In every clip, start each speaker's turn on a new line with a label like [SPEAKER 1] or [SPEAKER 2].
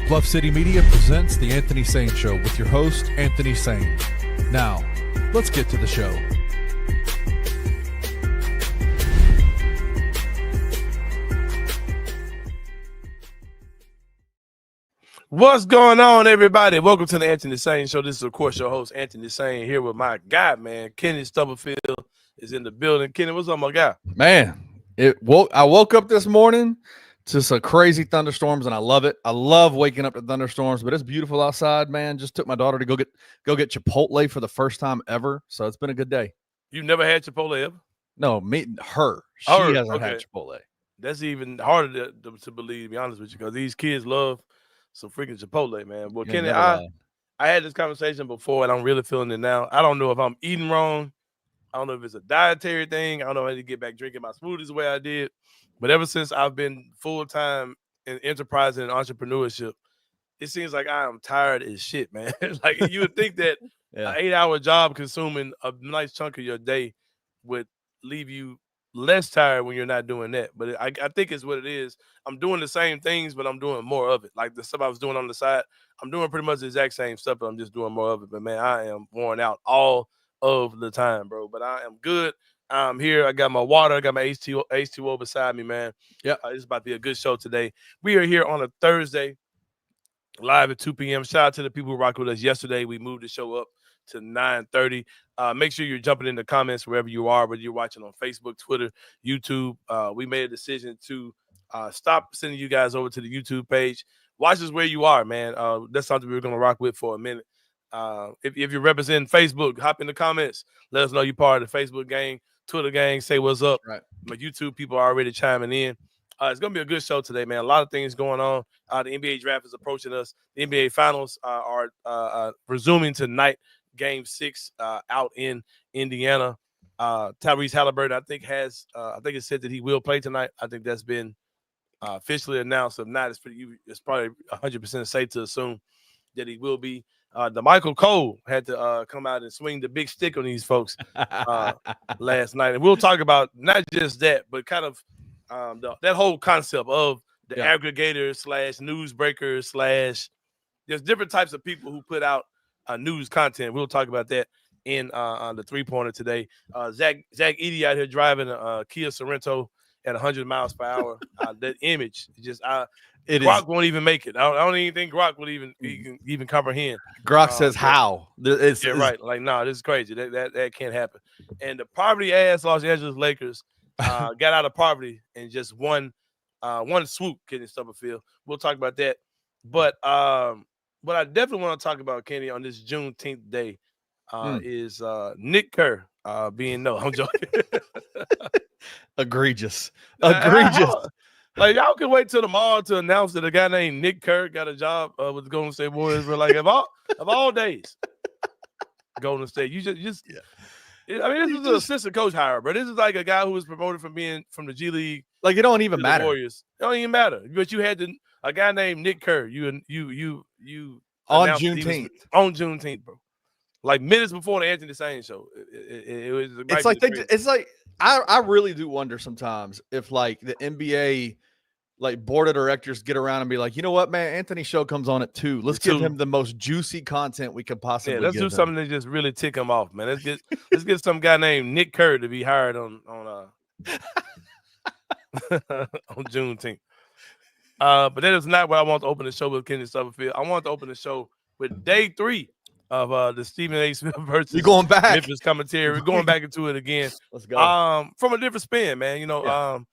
[SPEAKER 1] Bluff City Media presents The Anthony Sain Show with your host, Anthony Sain. Now, let's get to the show.
[SPEAKER 2] What's going on, everybody? Welcome to the Anthony Sain Show. This is, of course, your host, Anthony Sain, here with my guy, man. Kenny Stubblefield is in the building. Kenny, what's up, my guy?
[SPEAKER 1] Man, I woke up this morning to some crazy thunderstorms, and I love it. I love waking up to thunderstorms, but it's beautiful outside, man. Just took my daughter to go get Chipotle for the first time ever, so it's been a good day.
[SPEAKER 2] You've never had Chipotle ever?
[SPEAKER 1] No, her. She hasn't had Chipotle.
[SPEAKER 2] That's even harder to believe, to be honest with you, because these kids love some freaking Chipotle, man. Well, Kenny, I had this conversation before, and I'm really feeling it now. I don't know if I'm eating wrong. I don't know if it's a dietary thing. I don't know how to get back drinking my smoothies the way I did. But ever since I've been full-time in enterprise and entrepreneurship, it seems like I am tired as shit, man. Like you would think that an 8-hour job consuming a nice chunk of your day would leave you less tired when you're not doing that. But I think it's what it is. I'm doing the same things, but I'm doing more of it. Like the stuff I was doing on the side, I'm doing pretty much the exact same stuff, but I'm just doing more of it. But, man, I am worn out all of the time, bro. But I am good. I'm here. I got my water. I got my H2O beside me, man.
[SPEAKER 1] Yeah,
[SPEAKER 2] it's about to be a good show today. We are here on a Thursday, live at 2 p.m. Shout out to the people who rocked with us yesterday. We moved the show up to 9:30. Make sure you're jumping in the comments wherever you are, whether you're watching on Facebook, Twitter, YouTube. We made a decision to stop sending you guys over to the YouTube page. Watch us where you are, man. That's something we're going to rock with for a minute. If you're representing Facebook, hop in the comments. Let us know you're part of the Facebook gang, Twitter gang. Say what's up.
[SPEAKER 1] Right.
[SPEAKER 2] My YouTube people are already chiming in. It's going to be a good show today, man. A lot of things going on. The NBA draft is approaching us. The NBA finals are resuming tonight. Game 6 out in Indiana. Tyrese Halliburton, I think it said that he will play tonight. I think that's been officially announced. If not, it's probably 100% safe to assume that he will be. The Michael Cole had to come out and swing the big stick on these folks last night. And we'll talk about not just that, but kind of that whole concept of the aggregators / newsbreakers / there's different types of people who put out news content. We'll talk about that in on the three-pointer today. Zach Edey out here driving a Kia Sorento at 100 miles per hour. That image, Grok won't even make it. I don't even think Grok would even comprehend.
[SPEAKER 1] Grok says how?
[SPEAKER 2] It's right. Like, no, this is crazy. That can't happen. And the poverty-ass Los Angeles Lakers got out of poverty and just one swoop, Kenny Stubblefield. We'll talk about that. But what I definitely want to talk about, Kenny, on this Juneteenth day is Nick Kerr being I'm joking.
[SPEAKER 1] Egregious.
[SPEAKER 2] Like, y'all can wait till tomorrow to announce that a guy named Nick Kerr got a job with the Golden State Warriors. But like, of all days, Golden State, you just I mean, this is an assistant coach hire, bro. This is like a guy who was promoted from the G League.
[SPEAKER 1] Like, it don't even matter.
[SPEAKER 2] Warriors. It don't even matter. But you had a guy named Nick Kerr. You
[SPEAKER 1] on Juneteenth.
[SPEAKER 2] On Juneteenth, bro. Like minutes before the Anthony Sain show. It was.
[SPEAKER 1] It's like I really do wonder sometimes if like the NBA like board of directors get around and be like, you know what, man, Anthony's show comes on at 2. Let's give him the most juicy content we could possibly.
[SPEAKER 2] Yeah, let's do something that just really tick him off, man. Let's get some guy named Nick Kerr to be hired on on Juneteenth. But that is not what I want to open the show with, Kenny Stubblefield. I want to open the show with day 3 of the Stephen A. Smith versus
[SPEAKER 1] You're going back.
[SPEAKER 2] Memphis commentary. We're going back into it again.
[SPEAKER 1] Let's go.
[SPEAKER 2] From a different spin, man.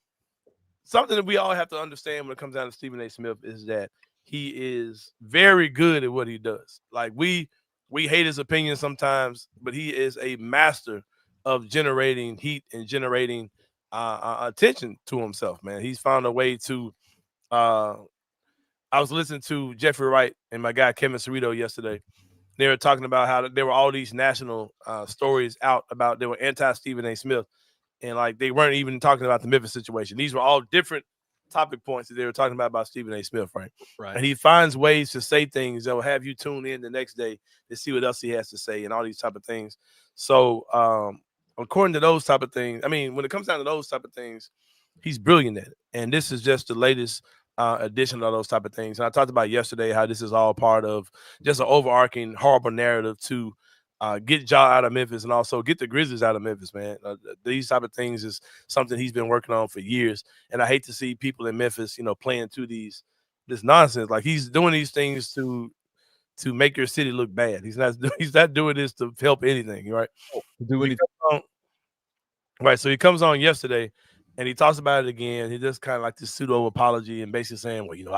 [SPEAKER 2] Something that we all have to understand when it comes down to Stephen A. Smith is that he is very good at what he does. Like we hate his opinion sometimes, but he is a master of generating heat and generating attention to himself, man. He's found a way to I was listening to Jeffrey Wright and my guy Kevin Cerrito yesterday. They were talking about how there were all these national stories out about they were anti-Stephen A. Smith. And like they weren't even talking about the Memphis situation. These were all different topic points that they were talking about Stephen A. Smith, right?
[SPEAKER 1] Right.
[SPEAKER 2] And he finds ways to say things that will have you tune in the next day to see what else he has to say and all these type of things. So according to those type of things, I mean, when it comes down to those type of things, he's brilliant at it. And this is just the latest addition to those type of things. And I talked about yesterday how this is all part of just an overarching horrible narrative to get Ja out of Memphis and also get the Grizzlies out of Memphis, man. These type of things is something he's been working on for years. And I hate to see people in Memphis, playing to this nonsense. Like he's doing these things to make your city look bad. He's not doing this to help anything, right?
[SPEAKER 1] Do anything.
[SPEAKER 2] Right. So he comes on yesterday and he talks about it again. He just kind of like this pseudo apology and basically saying, well,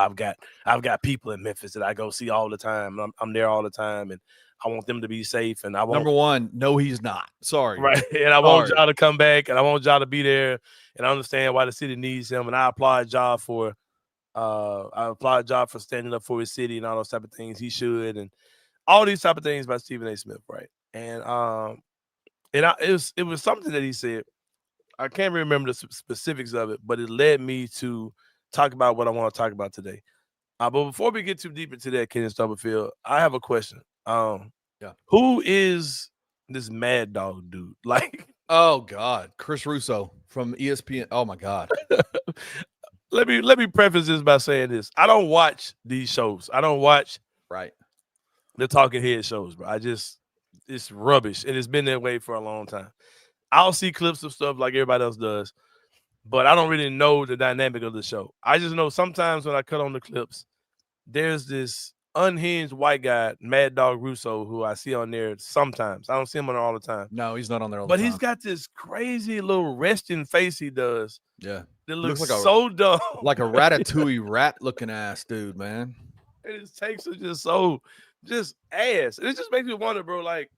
[SPEAKER 2] I've got people in Memphis that I go see all the time. And I'm there all the time and I want them to be safe. And I want
[SPEAKER 1] Number one, no, he's not. Sorry.
[SPEAKER 2] Right. And I want Ja to come back and I want Ja to be there. And I understand why the city needs him. And I applaud Ja for standing up for his city and all those type of things. He should. And all these type of things by Stephen A. Smith, right? And it was something that he said. I can't remember the specifics of it, but it led me to talk about what I want to talk about today. But before we get too deep into that, Kenny Stubblefield, I have a question. Who is this Mad Dog dude? Like,
[SPEAKER 1] oh God, Chris Russo from ESPN. Oh my God.
[SPEAKER 2] Let me preface this by saying this. I don't watch these shows. I don't watch the talking head shows, bro. It's rubbish. And it's been that way for a long time. I'll see clips of stuff like everybody else does, but I don't really know the dynamic of the show. I just know sometimes when I cut on the clips, there's this unhinged white guy, Mad Dog Russo, who I see on there sometimes. I don't see him on there all the time.
[SPEAKER 1] No, he's not on there all the time.
[SPEAKER 2] But he's got this crazy little resting face he does.
[SPEAKER 1] Yeah.
[SPEAKER 2] That looks like so dumb.
[SPEAKER 1] Like a Ratatouille rat-looking ass dude, man.
[SPEAKER 2] And his takes are just ass. And it just makes me wonder, bro, like,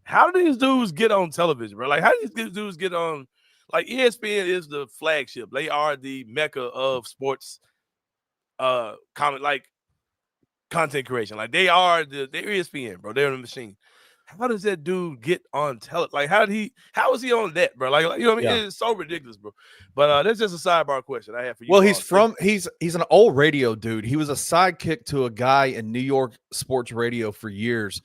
[SPEAKER 2] how do these dudes get on television, bro? Like, how do these dudes get on? Like, ESPN is the flagship. They are the mecca of sports content creation. Like, they're ESPN, bro. They're the machine. How does that dude get on television? Like, how is he on that, bro? Like you know what I mean? Yeah. It's so ridiculous, bro. But that's just a sidebar question I have for you.
[SPEAKER 1] Well, he's an old radio dude. He was a sidekick to a guy in New York sports radio for years.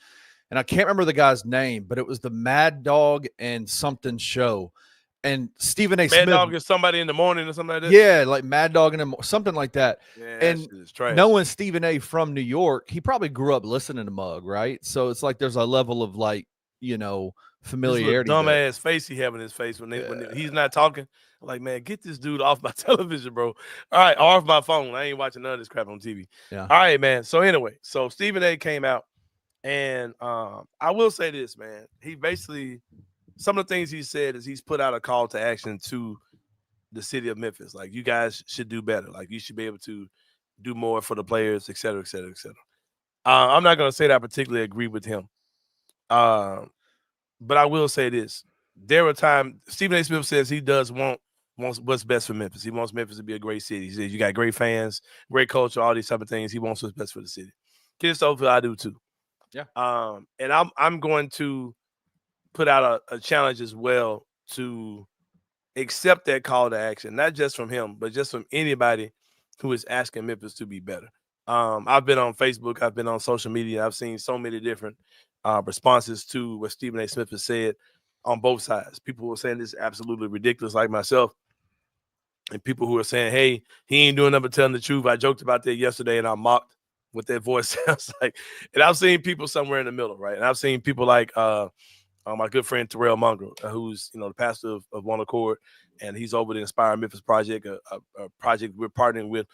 [SPEAKER 1] And I can't remember the guy's name, but it was the Mad Dog and something show. And Stephen A. Smith.
[SPEAKER 2] Mad Dog is somebody in the morning or something like that?
[SPEAKER 1] Yeah, like Mad Dog and something like that.
[SPEAKER 2] Yeah,
[SPEAKER 1] and knowing Stephen A. from New York, he probably grew up listening to Mug, right? So it's like there's a level of familiarity.
[SPEAKER 2] Dumbass face he have in his face when he's not talking. I'm like, man, get this dude off my television, bro. All right, off my phone. I ain't watching none of this crap on TV.
[SPEAKER 1] Yeah.
[SPEAKER 2] All right, man. So anyway, Stephen A. came out. And I will say this, man. He basically, some of the things he said is he's put out a call to action to the city of Memphis. Like, you guys should do better. Like, you should be able to do more for the players, et cetera, et cetera, et cetera. I'm not going to say that I particularly agree with him. But I will say this. There were times, Stephen A. Smith says he wants what's best for Memphis. He wants Memphis to be a great city. He says you got great fans, great culture, all these type of things. He wants what's best for the city. Kids, I do too.
[SPEAKER 1] Yeah.
[SPEAKER 2] And I'm going to put out a challenge as well to accept that call to action, not just from him, but just from anybody who is asking Memphis to be better. I've been on Facebook, I've been on social media, I've seen so many different responses to what Stephen A. Smith has said on both sides. People who are saying this is absolutely ridiculous, like myself, and people who are saying, hey, he ain't doing nothing but telling the truth. I joked about that yesterday and I mocked what that voice sounds like. And I've seen people somewhere in the middle, right? And I've seen people like my good friend Terrell Munger, who's the pastor of One Accord, and he's over the Inspire Memphis project, a project we're partnering with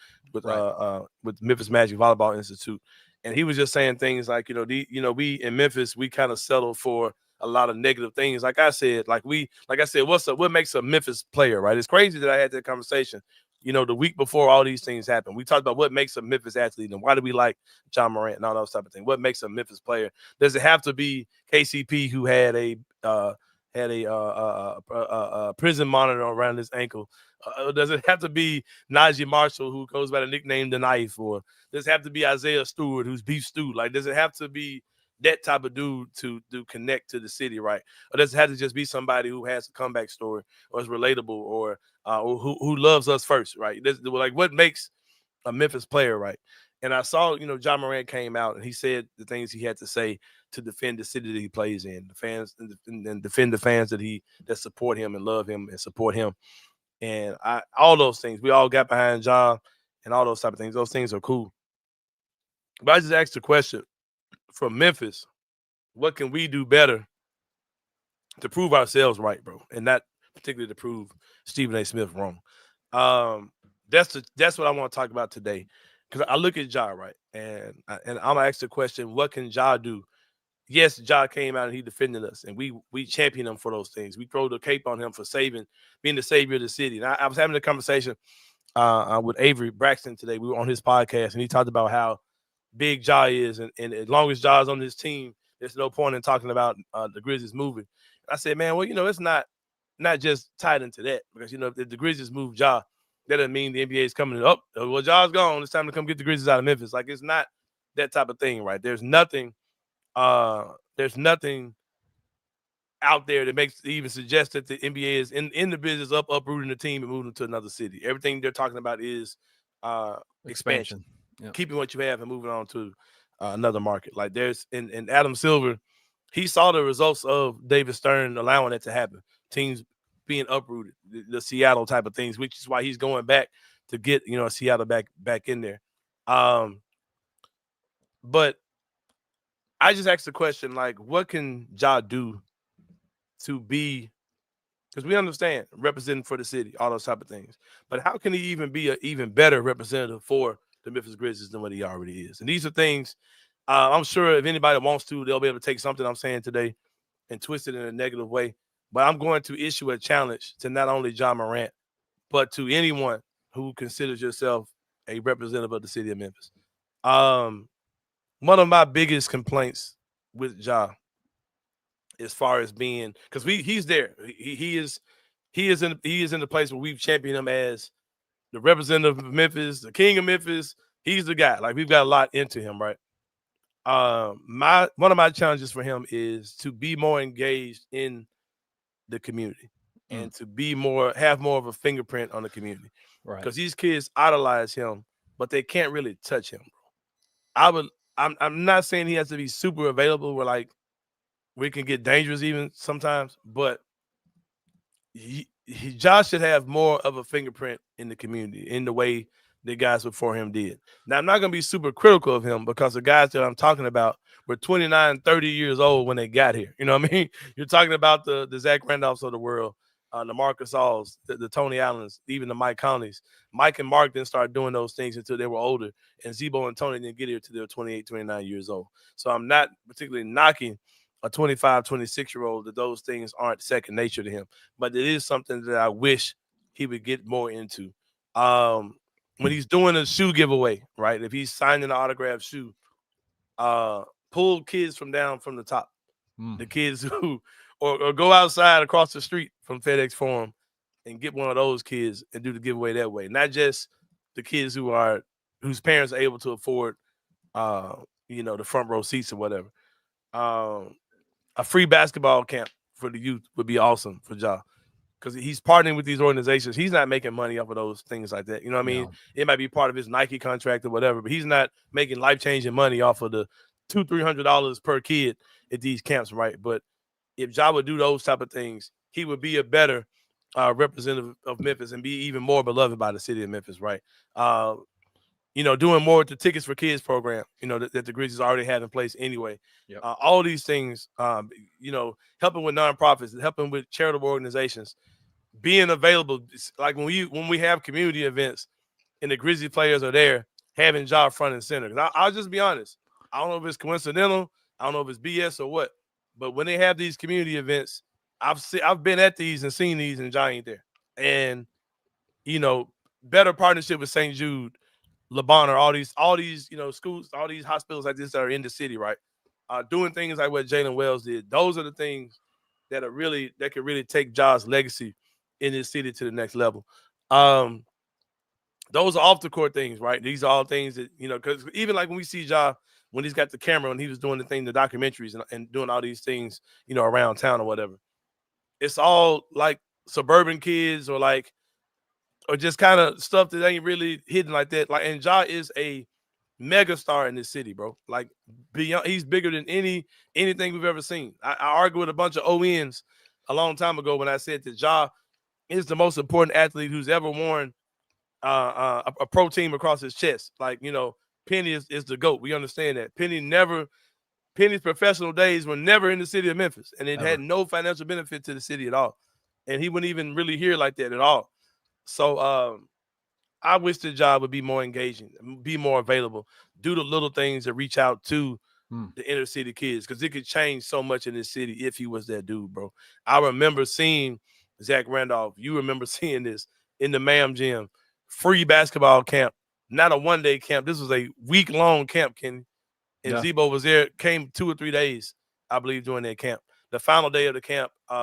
[SPEAKER 2] Memphis Magic Volleyball Institute. And he was just saying things like, we in Memphis, we kind of settle for a lot of negative things. Like I said, what makes a Memphis player, right? It's crazy that I had that conversation the week before all these things happen. We talked about what makes a Memphis athlete and why do we like John Morant and all those type of things. What makes a Memphis player? Does it have to be KCP who had a prison monitor around his ankle? Does it have to be Najee Marshall who goes by the nickname The Knife? Or does it have to be Isaiah Stewart who's Beef Stew? Like, does it have to be that type of dude to connect to the city, right? Or does it have to just be somebody who has a comeback story or is relatable or who loves us first, right? Like, what makes a Memphis player, right? And I saw, John Morant came out and he said the things he had to say to defend the city that he plays in, the fans, and defend the fans that support him and love him and support him. And all those things, we all got behind John. and all those type of things. Those things are cool. But I just asked the question from Memphis, what can we do better to prove ourselves right, bro, and not particularly to prove Stephen A. Smith wrong? That's what I want to talk about today, because I look at Ja, right, and I'm gonna ask the question: what can Ja do? Yes, Ja came out and he defended us, and we champion him for those things. We throw the cape on him for being the savior of the city. And I was having a conversation with Avery Braxton today. We were on his podcast, and he talked about how big Ja is, and as long as Ja's on his team, there's no point in talking about the Grizzlies moving. I said, man, well, it's not just tied into that, because if the Grizzlies move Ja, that doesn't mean the NBA is coming up. Oh, well, Ja's gone. It's time to come get the Grizzlies out of Memphis. Like, it's not that type of thing, right? There's nothing out there that makes even suggest that the NBA is in the business of uprooting the team and moving to another city. Everything they're talking about is expansion. Yep. Keeping what you have and moving on to another market. Like, there's in Adam Silver, he saw the results of David Stern allowing it to happen. Teams being uprooted, the Seattle type of things, which is why he's going back to get Seattle back in there. But I just asked the question, like, what can Ja do to be, because we understand representing for the city, all those type of things, but how can he even be an even better representative for the Memphis Grizzlies than what he already is? And these are things I'm sure if anybody wants to, they'll be able to take something I'm saying today and twist it in a negative way. But I'm going to issue a challenge to not only Ja Morant, but to anyone who considers yourself a representative of the city of Memphis. One of my biggest complaints with Ja, as far as being, because he's there, he is in the place where we've championed him as the representative of Memphis, the king of Memphis. He's the guy. Like, we've got a lot into him, right? One of my challenges for him is to be more engaged in the community and to have more of a fingerprint on the community, right? Because these kids idolize him, but they can't really touch him, bro. I'm not saying he has to be super available where, like, we can get dangerous even sometimes, but Josh should have more of a fingerprint in the community in the way the guys before him did. Now, I'm not going to be super critical of him, because the guys that I'm talking about were 29, 30 years old when they got here. You know what I mean? You're talking about the Zach Randolphs of the world, the Marcus Alls, the Tony Allens, even the Mike Conleys. Mike and Mark didn't start doing those things until they were older, and Zebo and Tony didn't get here until they were 28, 29 years old. So I'm not particularly knocking a 25, 26-year-old that those things aren't second nature to him. But it is something that I wish he would get more into. When he's doing a shoe giveaway, right? If he's signing an autographed shoe, pull kids from the top. The kids who, or go outside across the street from FedEx Forum and get one of those kids and do the giveaway that way. Not just the kids whose parents are able to afford, the front row seats or whatever. A free basketball camp for the youth would be awesome for Ja, because he's partnering with these organizations. He's not making money off of those things like that. You know what I mean? No. It might be part of his Nike contract or whatever, but he's not making life-changing money off of the $200-300 per kid at these camps, right? But if Ja would do those type of things, he would be a better representative of Memphis and be even more beloved by the city of Memphis, right? Doing more with the Tickets for Kids program, that the Grizzlies already have in place anyway. Yep. All these things, helping with nonprofits, helping with charitable organizations, being available. Like when we have community events and the Grizzly players are there, having Ja front and center. I'll just be honest. I don't know if it's coincidental. I don't know if it's BS or what. But when they have these community events, I've been at these and seen these, and Ja ain't there. And better partnership with St. Jude, LeBron, all these schools, all these hospitals like this that are in the city, right? Doing things like what Jalen Wells did. Those are the things that could really take Ja's legacy in this city to the next level. Those are off the court things, right? These are all things that, because even like when we see Ja, when he's got the camera and he was doing the documentaries and doing all these things, around town or whatever, it's all like suburban kids or just kind of stuff that ain't really hidden like that. Like, and Ja is a mega star in this city, bro. Like, beyond, he's bigger than anything we've ever seen. I argued with a bunch of ONs a long time ago when I said that Ja is the most important athlete who's ever worn a pro team across his chest. Like, you know, Penny is the GOAT. We understand that. Penny's professional days were never in the city of Memphis, and it had no financial benefit to the city at all. And he wouldn't even really hear like that at all. So I wish the job would be more engaging, be more available, do the little things to reach out to the inner city kids, because it could change so much in this city if he was that dude, bro. I remember seeing Zach Randolph. You remember seeing this in the MAM gym, free basketball camp, not a one-day camp. This was a week-long camp, Kenny. And Zebo was there, came 2 or 3 days, I believe, during that camp. The final day of the camp, free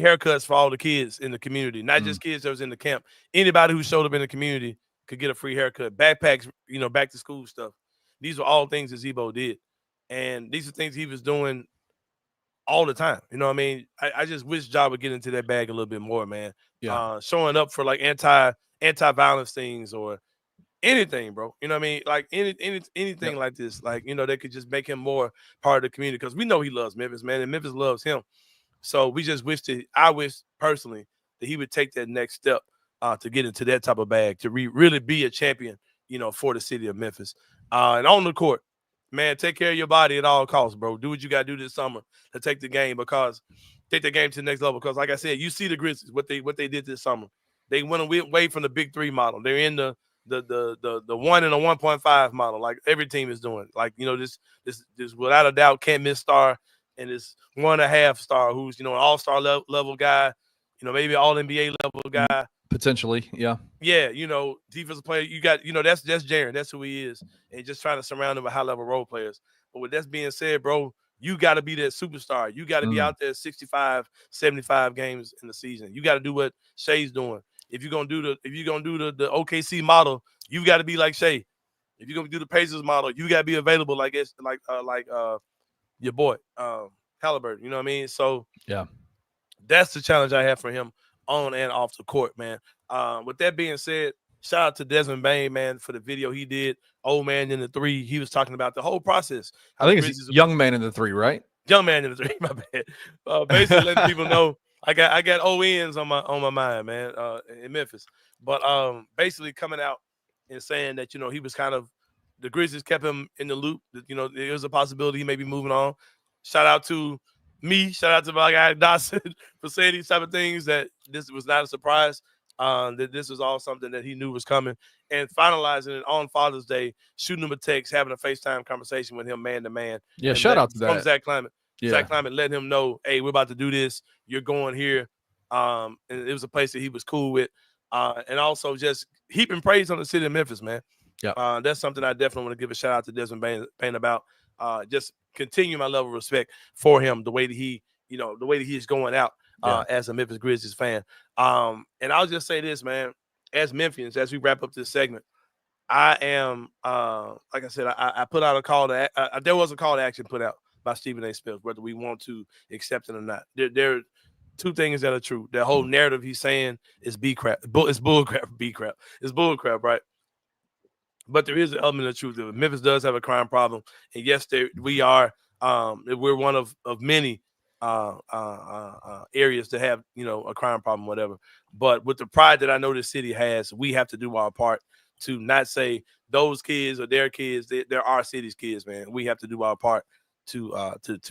[SPEAKER 2] haircuts for all the kids in the community, not just kids that was in the camp. Anybody who showed up in the community could get a free haircut. Backpacks, you know, back to school stuff. These were all things that Zebo did. And these are things he was doing all the time. You know what I mean? I just wish Ja would get into that bag a little bit more, man. Showing up for like anti-violence things or anything, bro. You know what I mean? Like anything like this. Like, you know, that could just make him more part of the community, because we know he loves Memphis, man, and Memphis loves him. So we just I wish personally that he would take that next step to get into that type of bag, to really be a champion, you know, for the city of Memphis. And on the court, man, take care of your body at all costs, bro. Do what you got to do this summer to take the game to the next level. Because like I said, you see the Grizzlies, what they did this summer. They went away from the big 3 model. They're in the 1 and a 1.5 model, like every team is doing. Like, you know, this without a doubt can't miss star, and this 1.5 star who's, you know, an all-star level guy, you know, maybe all NBA level guy.
[SPEAKER 1] Potentially, yeah.
[SPEAKER 2] Yeah, you know, defensive player. You got, you know, that's Jaren. That's who he is. And just trying to surround him with high-level role players. But with that being said, bro, you got to be that superstar. You got to be out there 65, 75 games in the season. You got to do what Shai's doing. If you're gonna do the OKC model, you got to be like Shai. If you're gonna do the Pacers model, you got to be available like your boy Halliburton. You know what I mean? So
[SPEAKER 1] yeah,
[SPEAKER 2] that's the challenge I have for him on and off the court, man. With that being said, shout out to Desmond Bain, man, for the video he did. Old Man in the 3. He was talking about the whole process.
[SPEAKER 1] I think it's Young Man in the 3, right?
[SPEAKER 2] Young Man in the 3. My bad. Basically letting people know I got ONs on my mind, man, in Memphis. But basically coming out and saying that, you know, he was kind of, the Grizzlies kept him in the loop. That, you know, there was a possibility he may be moving on. Shout out to me. Shout out to my guy Dawson for saying these type of things, that this was not a surprise. That this was all something that he knew was coming, and finalizing it on Father's Day, shooting him a text, having a FaceTime conversation with him man to man.
[SPEAKER 1] Yeah, shout out to that.
[SPEAKER 2] From Zach Climate. Yeah. Zach Climate letting him know, hey, we're about to do this. You're going here. And it was a place that he was cool with. And also just heaping praise on the city of Memphis, man.
[SPEAKER 1] Yeah.
[SPEAKER 2] That's something I definitely want to give a shout out to Desmond Bain about. Just continue my level of respect for him, the way that he is going out. As a Memphis Grizzlies fan. And I'll just say this, man, as Memphians, as we wrap up this segment, I am, like I said, I put out a call to, there was a call to action put out by Stephen A. Smith, whether we want to accept it or not. There are 2 things that are true. The whole narrative he's saying is B-crap. It's bull crap, B-crap. It's bull crap, right? But there is an element of truth. Memphis does have a crime problem. And yes, we are, we're one of many areas to have, you know, a crime problem, whatever. But with the pride that I know the city has, we have to do our part to not say those kids or their kids. They're our city's kids, man. We have to do our part to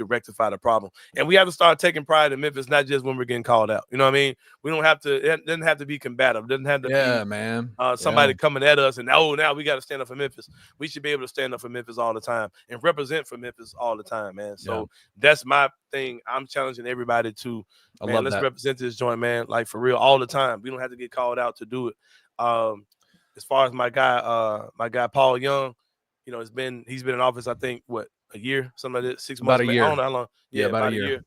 [SPEAKER 2] rectify the problem, and we have to start taking pride in Memphis, not just when we're getting called out. You know what I mean? We don't have to. It doesn't have to be combative. It doesn't have to be,
[SPEAKER 1] man.
[SPEAKER 2] Somebody coming at us and now we got to stand up for Memphis. We should be able to stand up for Memphis all the time and represent for Memphis all the time, man. So that's my thing. I'm challenging everybody to, man, let's represent this joint, man, like for real, all the time. We don't have to get called out to do it. As far as my guy Paul Young, you know, he's been in office, I think, a year, something like that, 6 months.
[SPEAKER 1] About a year.
[SPEAKER 2] I don't know how long. Yeah, about a year.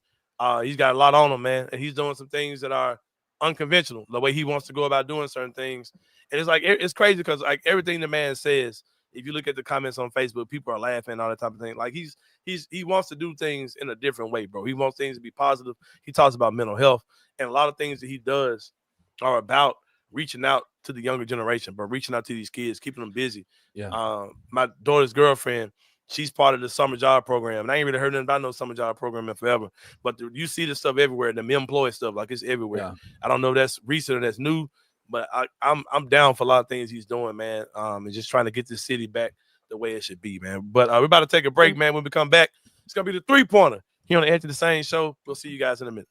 [SPEAKER 2] He's got a lot on him, man, and he's doing some things that are unconventional, the way he wants to go about doing certain things. And it's like, it's crazy because like everything the man says, if you look at the comments on Facebook, people are laughing, all that type of thing. Like he wants to do things in a different way, bro. He wants things to be positive. He talks about mental health, and a lot of things that he does are about reaching out to the younger generation, but reaching out to these kids, keeping them busy.
[SPEAKER 1] Yeah.
[SPEAKER 2] My daughter's girlfriend, she's part of the summer job program. And I ain't really heard nothing about no summer job program in forever. But you see this stuff everywhere, the employee stuff, like it's everywhere.
[SPEAKER 1] Yeah.
[SPEAKER 2] I don't know if that's recent or that's new, But I'm down for a lot of things he's doing, man. And just trying to get this city back the way it should be, man. But we're about to take a break, man. When we come back, it's gonna be the 3-pointer here on the Anthony Sain Show. We'll see you guys in a minute.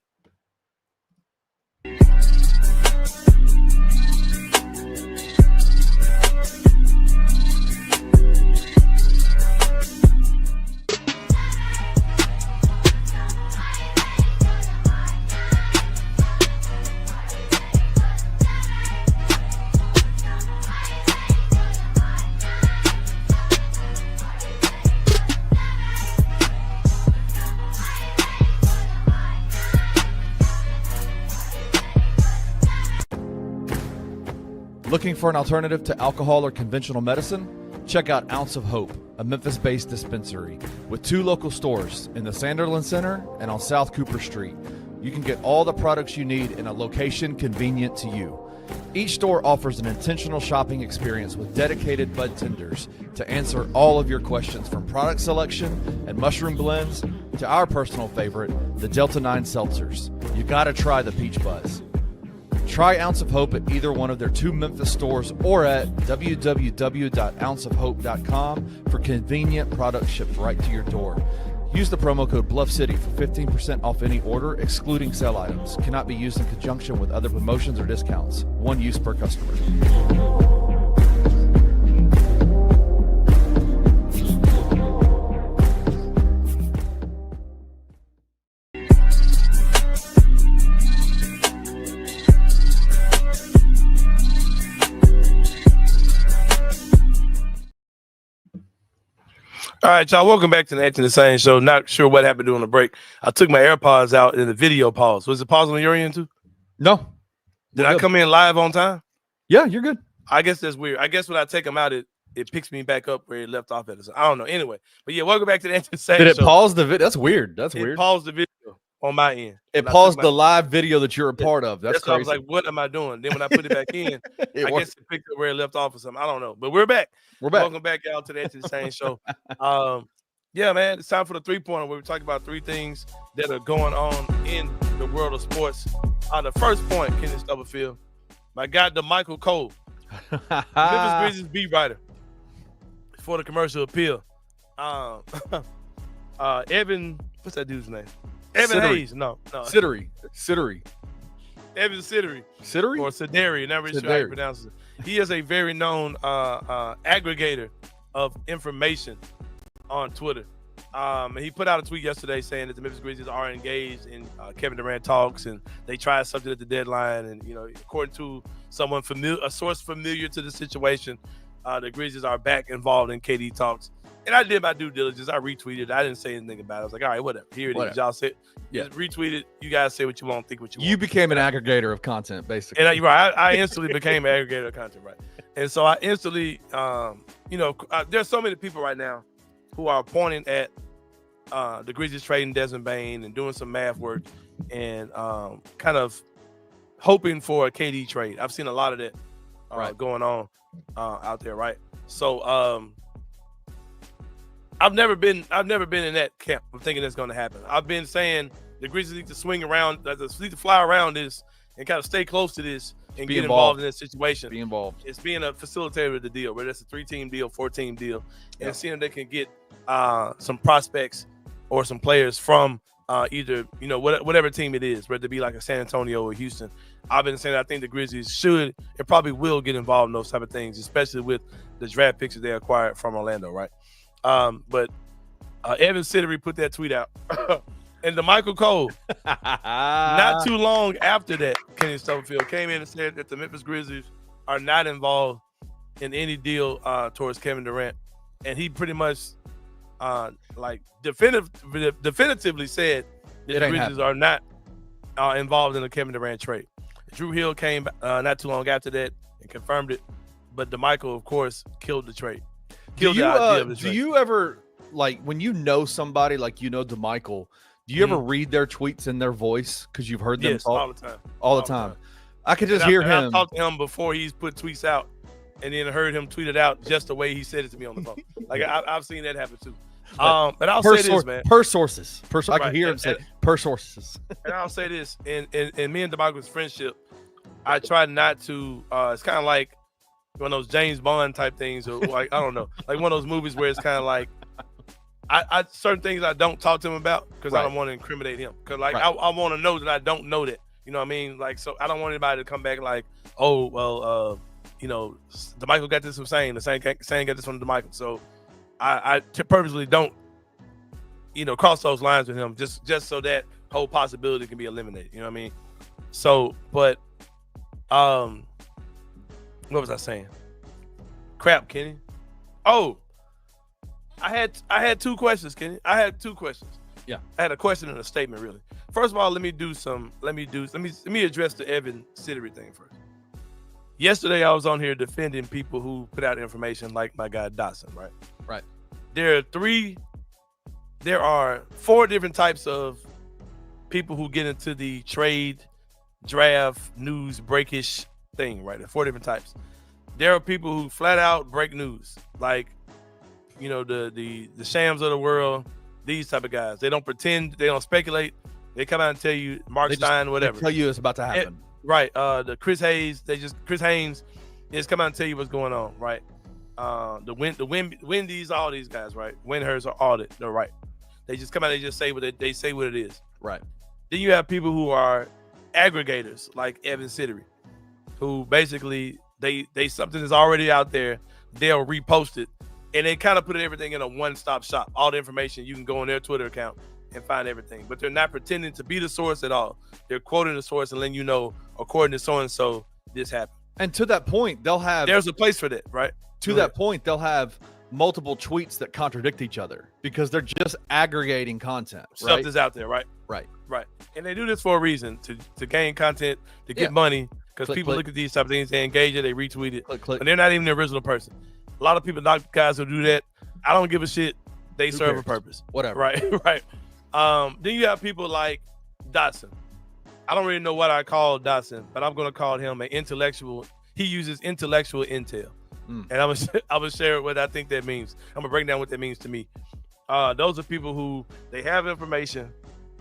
[SPEAKER 1] Looking for an alternative to alcohol or conventional medicine? Check out Ounce of Hope, a Memphis-based dispensary with 2 local stores in the Sanderland Center and on South Cooper Street. You can get all the products you need in a location convenient to you. Each store offers an intentional shopping experience with dedicated bud tenders to answer all of your questions, from product selection and mushroom blends to our personal favorite, the Delta 9 seltzers. You gotta try the Peach Buzz. Try Ounce of Hope at either one of their 2 Memphis stores or at www.ounceofhope.com for convenient products shipped right to your door. Use the promo code Bluff City for 15% off any order, excluding sale items. Cannot be used in conjunction with other promotions or discounts. One use per customer.
[SPEAKER 2] All right, y'all. Welcome back to the Anthony Sain Show. Not sure what happened during the break. I took my AirPods out and the video paused. Was it pausing on your end too?
[SPEAKER 1] No.
[SPEAKER 2] Did I come in live on time?
[SPEAKER 1] Yeah, you're good.
[SPEAKER 2] I guess that's weird. I guess when I take them out, it picks me back up where it left off at. I don't know. Anyway, but yeah, welcome back to the Anthony Sain Show.
[SPEAKER 1] Did it pause the video? That's weird. That's weird.
[SPEAKER 2] It paused the video on my end.
[SPEAKER 1] It paused the live video that you're a part of. That's crazy.
[SPEAKER 2] I was like, what am I doing? Then when I put it back in, I guess it picked up where it left off or something. I don't know. But we're back. Welcome back, y'all, to the Anthony Sain Show. Yeah, man, it's time for the 3-pointer where we talk about 3 things that are going on in the world of sports. The first point, Kenny Stubblefield, my guy, DeMichael Cole, Memphis Grizzlies beat writer for the Commercial Appeal. Evan, what's that dude's name? Evan
[SPEAKER 1] Sittery.
[SPEAKER 2] Hayes. No.
[SPEAKER 1] Sittery.
[SPEAKER 2] Evan Sittery.
[SPEAKER 1] Sittery?
[SPEAKER 2] Or Sideri, never sure how you pronounce it. He is a very known aggregator of information on Twitter. And he put out a tweet yesterday saying that the Memphis Grizzlies are engaged in Kevin Durant talks, and they tried something at the deadline. And, you know, according to someone familiar, a source familiar to the situation, the Grizzlies are back involved in KD talks. And I did my due diligence. I retweeted. I didn't say anything about it. I was like, all right, whatever. Here it is. Y'all say, yeah, retweet it. You guys say what you want, think what you want.
[SPEAKER 1] You became an aggregator of content, basically.
[SPEAKER 2] And I instantly became an aggregator of content, right? And so I instantly, there's so many people right now who are pointing at the Grizzlies trading Desmond Bane and doing some math work and kind of hoping for a KD trade. I've seen a lot of that going on out there, right? So I've never been in that camp of thinking that's going to happen. I've been saying the Grizzlies need to swing around, need to fly around this and kind of stay close to this and get involved in this situation.
[SPEAKER 1] Be involved.
[SPEAKER 2] It's being a facilitator of the deal, whether it's a 3-team deal, 4-team deal, and seeing if they can get some prospects or some players from either, whatever team it is, whether it be like a San Antonio or Houston. I've been saying I think the Grizzlies should and probably will get involved in those type of things, especially with the draft picks that they acquired from Orlando, right? But Evan Sittery put that tweet out. And DeMichael Cole, not too long after that, Kenny Stubblefield came in and said that the Memphis Grizzlies are not involved in any deal towards Kevin Durant. And he pretty much definitively said that the Grizzlies are not involved in the Kevin Durant trade. Drew Hill came not too long after that and confirmed it. But DeMichael, of course, killed the trade. Killed the idea of the trade.
[SPEAKER 1] Do you ever, like, when you know somebody, like DeMichael, do you ever read their tweets in their voice because you've heard them talk?
[SPEAKER 2] All the time.
[SPEAKER 1] All the time. I could just hear him.
[SPEAKER 2] I talked to him before he's put tweets out, and then heard him tweet it out just the way he said it to me on the phone. Like I've seen that happen too. But I'll say this, man.
[SPEAKER 1] Per sources. I can hear him say per sources.
[SPEAKER 2] And I'll say this, and me and DeMichael's friendship I try not to. It's kind of like one of those James Bond type things, or like I don't know, like one of those movies where it's kind of like I certain things I don't talk to him about because I don't want to incriminate him. Because like I want to know that I don't know that. You know what I mean? Like, so I don't want anybody to come back like, oh well, you know, DeMichael got this from Sain, Sain got this from DeMichael. So I purposely don't, you know, cross those lines with him just so that whole possibility can be eliminated. You know what I mean? So, but what was I saying? Crap, Kenny. Oh, I had two questions, Kenny. I had two questions.
[SPEAKER 1] Yeah.
[SPEAKER 2] I had a question and a statement, really. First of all, let me address the Evan Siddery thing first. Yesterday, I was on here defending people who put out information like my guy Dotson, right?
[SPEAKER 1] Right.
[SPEAKER 2] There are 4 different types of people who get into the trade, draft, news, breakish thing, right? There are 4 different types. There are people who flat out break news, like, you know, the Shams of the world, these type of guys. They don't pretend, they don't speculate. They come out and tell you Mark Stein, whatever.
[SPEAKER 1] They tell you it's about to happen.
[SPEAKER 2] Right. The Chris Haynes they just come out and tell you what's going on, right? The Wendy's, all these guys, right? Windhurst are all they're right. They just come out, they just say they say what it is.
[SPEAKER 1] Right.
[SPEAKER 2] Then you have people who are aggregators like Evan Siddery, who basically they something is already out there, they'll repost it, and they kind of put everything in a one-stop shop. All the information, you can go on their Twitter account and find everything, but they're not pretending to be the source at all. They're quoting the source and letting you know, according to so-and-so, this happened.
[SPEAKER 1] And to that point,
[SPEAKER 2] there's a place for that, right?
[SPEAKER 1] To that point, they'll have multiple tweets that contradict each other because they're just aggregating content.
[SPEAKER 2] Stuff that's out there, right?
[SPEAKER 1] Right.
[SPEAKER 2] And they do this for a reason, to gain content, to get money, because people look at these type of things, they engage it, they retweet it, and they're not even the original person. A lot of people, not guys who do that. I don't give a shit. They serve a purpose.
[SPEAKER 1] Whatever.
[SPEAKER 2] Right. Then you have people like Dotson. I don't really know what I call Dotson, but I'm going to call him an intellectual. He uses intellectual intel. And I'm gonna share what I think that means. I'm gonna break down what that means to me. Those are people who they have information,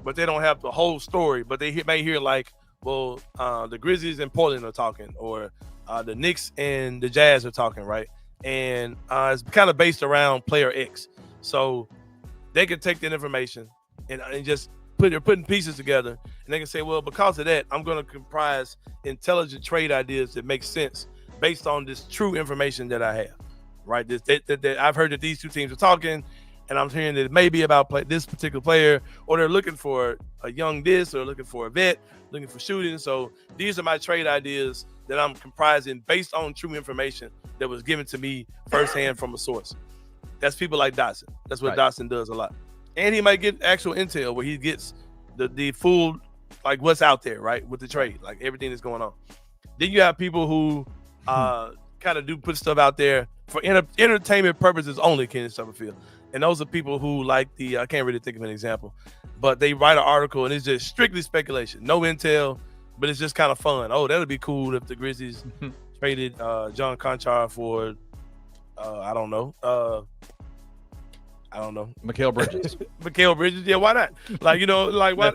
[SPEAKER 2] but they don't have the whole story. But they may hear like, well, the Grizzlies and Portland are talking, or the Knicks and the Jazz are talking, right? And it's kind of based around player X. So they can take that information and just they're putting pieces together, and they can say, well, because of that, I'm going to comprise intelligent trade ideas that make sense based on this true information that I have, right? That I've heard that these two teams are talking, and I'm hearing that it may be about this particular player, or they're looking for a young this, or looking for a vet, looking for shooting. So these are my trade ideas that I'm comprising based on true information that was given to me firsthand from a source. That's people like Dotson. That's what Dotson does a lot. And he might get actual intel where he gets the full, like, what's out there, right, with the trade, like everything that's going on. Then you have people who kind of do put stuff out there for entertainment purposes only, Kenny Summerfield. And those are people who like I can't really think of an example, but they write an article and it's just strictly speculation, no intel, but it's just kind of fun. Oh, that'd be cool if the Grizzlies traded John Conchar for I don't know.
[SPEAKER 1] Mikal Bridges.
[SPEAKER 2] Mikal Bridges, yeah, why not? Like, why,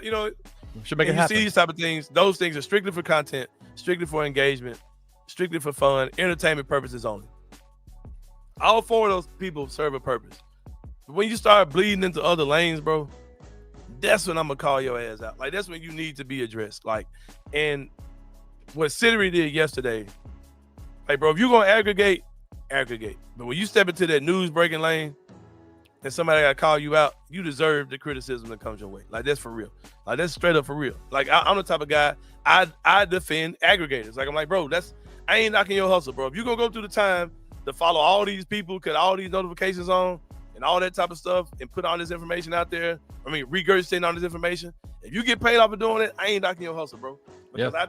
[SPEAKER 1] should make it happen.
[SPEAKER 2] You see these type of things, those things are strictly for content, strictly for engagement, strictly for fun, entertainment purposes only. All 4 of those people serve a purpose. But when you start bleeding into other lanes, bro, that's when I'm gonna call your ass out. Like, that's when you need to be addressed. Like, and what Siddery did yesterday, like, bro, if you're gonna aggregate. But when you step into that news breaking lane and somebody gotta call you out, you deserve the criticism that comes your way. Like, that's for real. Like, that's straight up for real. Like, I'm the type of guy, I defend aggregators. Like, I'm like, bro, I ain't knocking your hustle, bro. If you gonna go through the time to follow all these people, cut all these notifications on and all that type of stuff and put all this information out there, regurgitating all this information, if you get paid off of doing it, I ain't knocking your hustle, bro. Because I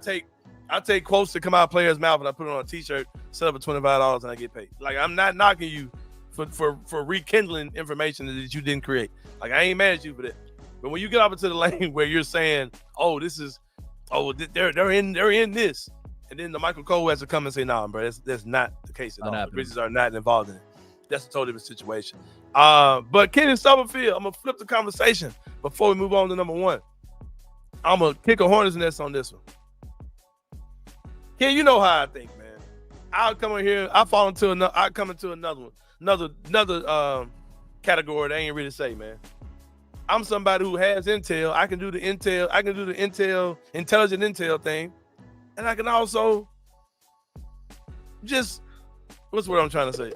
[SPEAKER 2] take quotes that come out of players' mouth and I put it on a t-shirt, sell it for $25 and I get paid. Like, I'm not knocking you for rekindling information that you didn't create. Like, I ain't mad at you for that. But when you get up into the lane where you're saying, they're in this, and then the Michael Cole has to come and say, nah, bro, that's not the case at all. The Grizzlies are not involved in it. That's a totally different situation. But Kenny Summerfield, I'm gonna flip the conversation before we move on to number 1. I'm gonna kick a hornet's nest on this one. Yeah, you know how I think, man. I'll come in here. I fall into another. I come into another one, another category that I ain't really say, man. I'm somebody who has intel. I can do the intel. I can do the intelligent intel thing, and I can also just what's what I'm trying to say.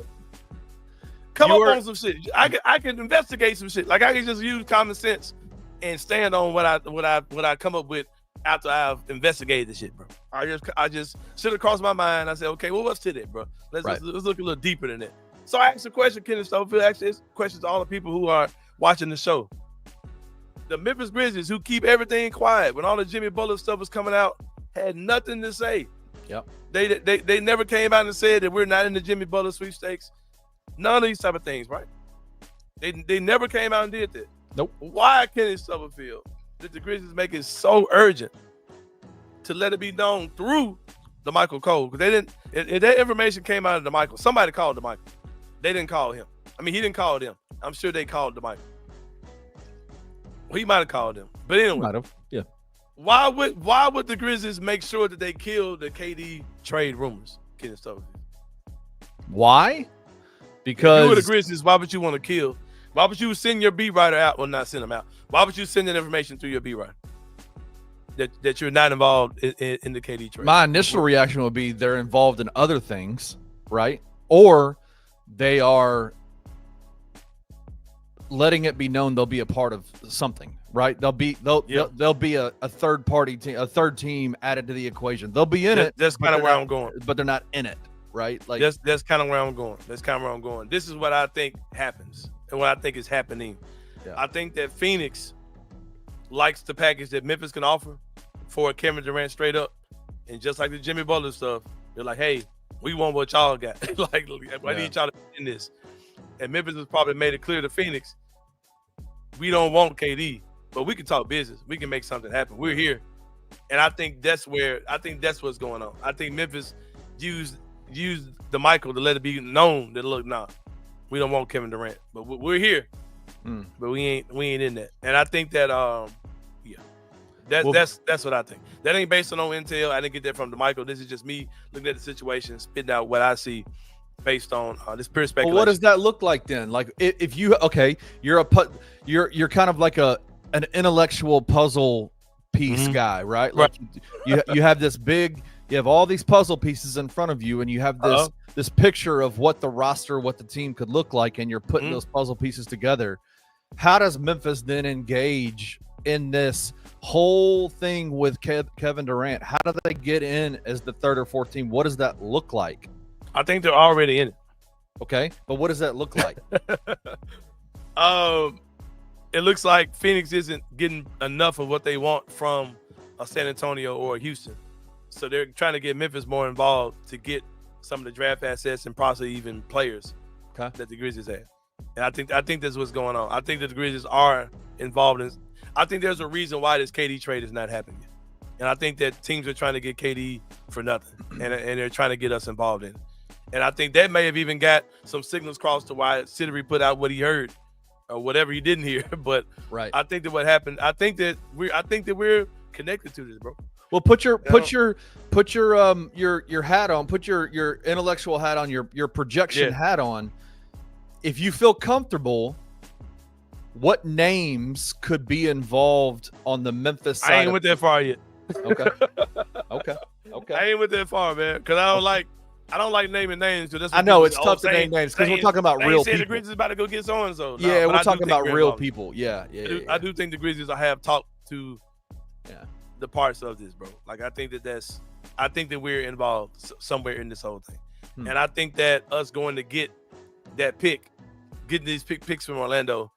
[SPEAKER 2] Come up on some shit. I can investigate some shit. Like I can just use common sense and stand on what I come up with after I've investigated the shit, bro. I just sit across my mind. I say, okay, well, what's to that, bro? Let's look a little deeper than that. So I asked a question, Kenneth Stonefield. Actually, it's questions to all the people who are watching the show. The Memphis Grizzlies, who keep everything quiet when all the Jimmy Butler stuff was coming out, had nothing to say.
[SPEAKER 1] Yep.
[SPEAKER 2] They never came out and said that we're not in the Jimmy Butler sweepstakes. None of these type of things, right? They never came out and did that.
[SPEAKER 1] Nope.
[SPEAKER 2] Why, Kenneth Stonefield, did the Grizzlies make it so urgent to let it be known through the Michael Cole? Because they didn't. If that information came out of the Michael, somebody called the Michael. They didn't call him. I mean, he didn't call them. I'm sure they called the Michael. Well, he might have called them, but anyway,
[SPEAKER 1] might have. Yeah.
[SPEAKER 2] Why would the Grizzlies make sure that they kill the KD trade rumors, Kenneth Stonefield?
[SPEAKER 1] Why? Because
[SPEAKER 2] if you were the Grizzlies, why would you want to kill? Why would you send your beat writer out? Well, not send them out. Why would you send that information through your beat writer that you're not involved in the KD trade?
[SPEAKER 1] My initial reaction would be they're involved in other things, right? Or they are letting it be known they'll be a part of something, right? They'll be a third party team, a third team added to the equation. They'll be in it.
[SPEAKER 2] That's kind of where I'm going,
[SPEAKER 1] but they're not in it, right? Like
[SPEAKER 2] that's kind of where I'm going. That's kind of where I'm going. This is what I think happens and what I think is happening. Yeah. I think that Phoenix likes the package that Memphis can offer for Kevin Durant straight up, and just like the Jimmy Butler stuff, they're like, hey, we want what y'all got. I need y'all to be in this. And Memphis has probably made it clear to Phoenix, we don't want KD, but we can talk business. We can make something happen. We're here. And I think that's what's going on. I think Memphis used the Michael to let it be known that, look, nah, we don't want Kevin Durant, but we're here. But we ain't in that. And I think that that's what I think. That ain't based on no intel. I didn't get that from the Michael. This is just me looking at the situation, spitting out what I see based on this pure speculation.
[SPEAKER 1] Well, what does that look like then? Like if you you're kind of like an intellectual puzzle piece guy, right? Like you have this you have all these puzzle pieces in front of you, and you have this picture of what the roster, what the team could look like, and you're putting those puzzle pieces together. How does Memphis then engage in this whole thing with Kevin Durant? How do they get in as the third or fourth team? What does that look like?
[SPEAKER 2] I think they're already in it.
[SPEAKER 1] Okay, but what does that look like?
[SPEAKER 2] It looks like Phoenix isn't getting enough of what they want from a San Antonio or a Houston. So they're trying to get Memphis more involved to get some of the draft assets and possibly even players that the Grizzlies have. And I think that's what's going on. I think that the Grizzlies are involved in. I think there's a reason why this KD trade is not happening yet. And I think that teams are trying to get KD for nothing, and they're trying to get us involved in it. And I think that may have even got some signals crossed to why Siddery put out what he heard or whatever he didn't hear. But I think that what happened, I think that we're connected to this, bro.
[SPEAKER 1] Well, put your hat on, put your intellectual hat on, your projection hat on. If you feel comfortable, what names could be involved on the Memphis side?
[SPEAKER 2] I ain't went that far yet.
[SPEAKER 1] Okay.
[SPEAKER 2] I ain't went that far, man, because I don't like naming names.
[SPEAKER 1] I know it's tough to name names because we're talking about real people.
[SPEAKER 2] The Grizzlies about to go get so and so.
[SPEAKER 1] Yeah, we're talking about real people. Yeah.
[SPEAKER 2] I do think the Grizzlies have talked to the parts of this, bro. Like I think that we're involved somewhere in this whole thing, and I think that us going to get that pick, getting these picks from Orlando,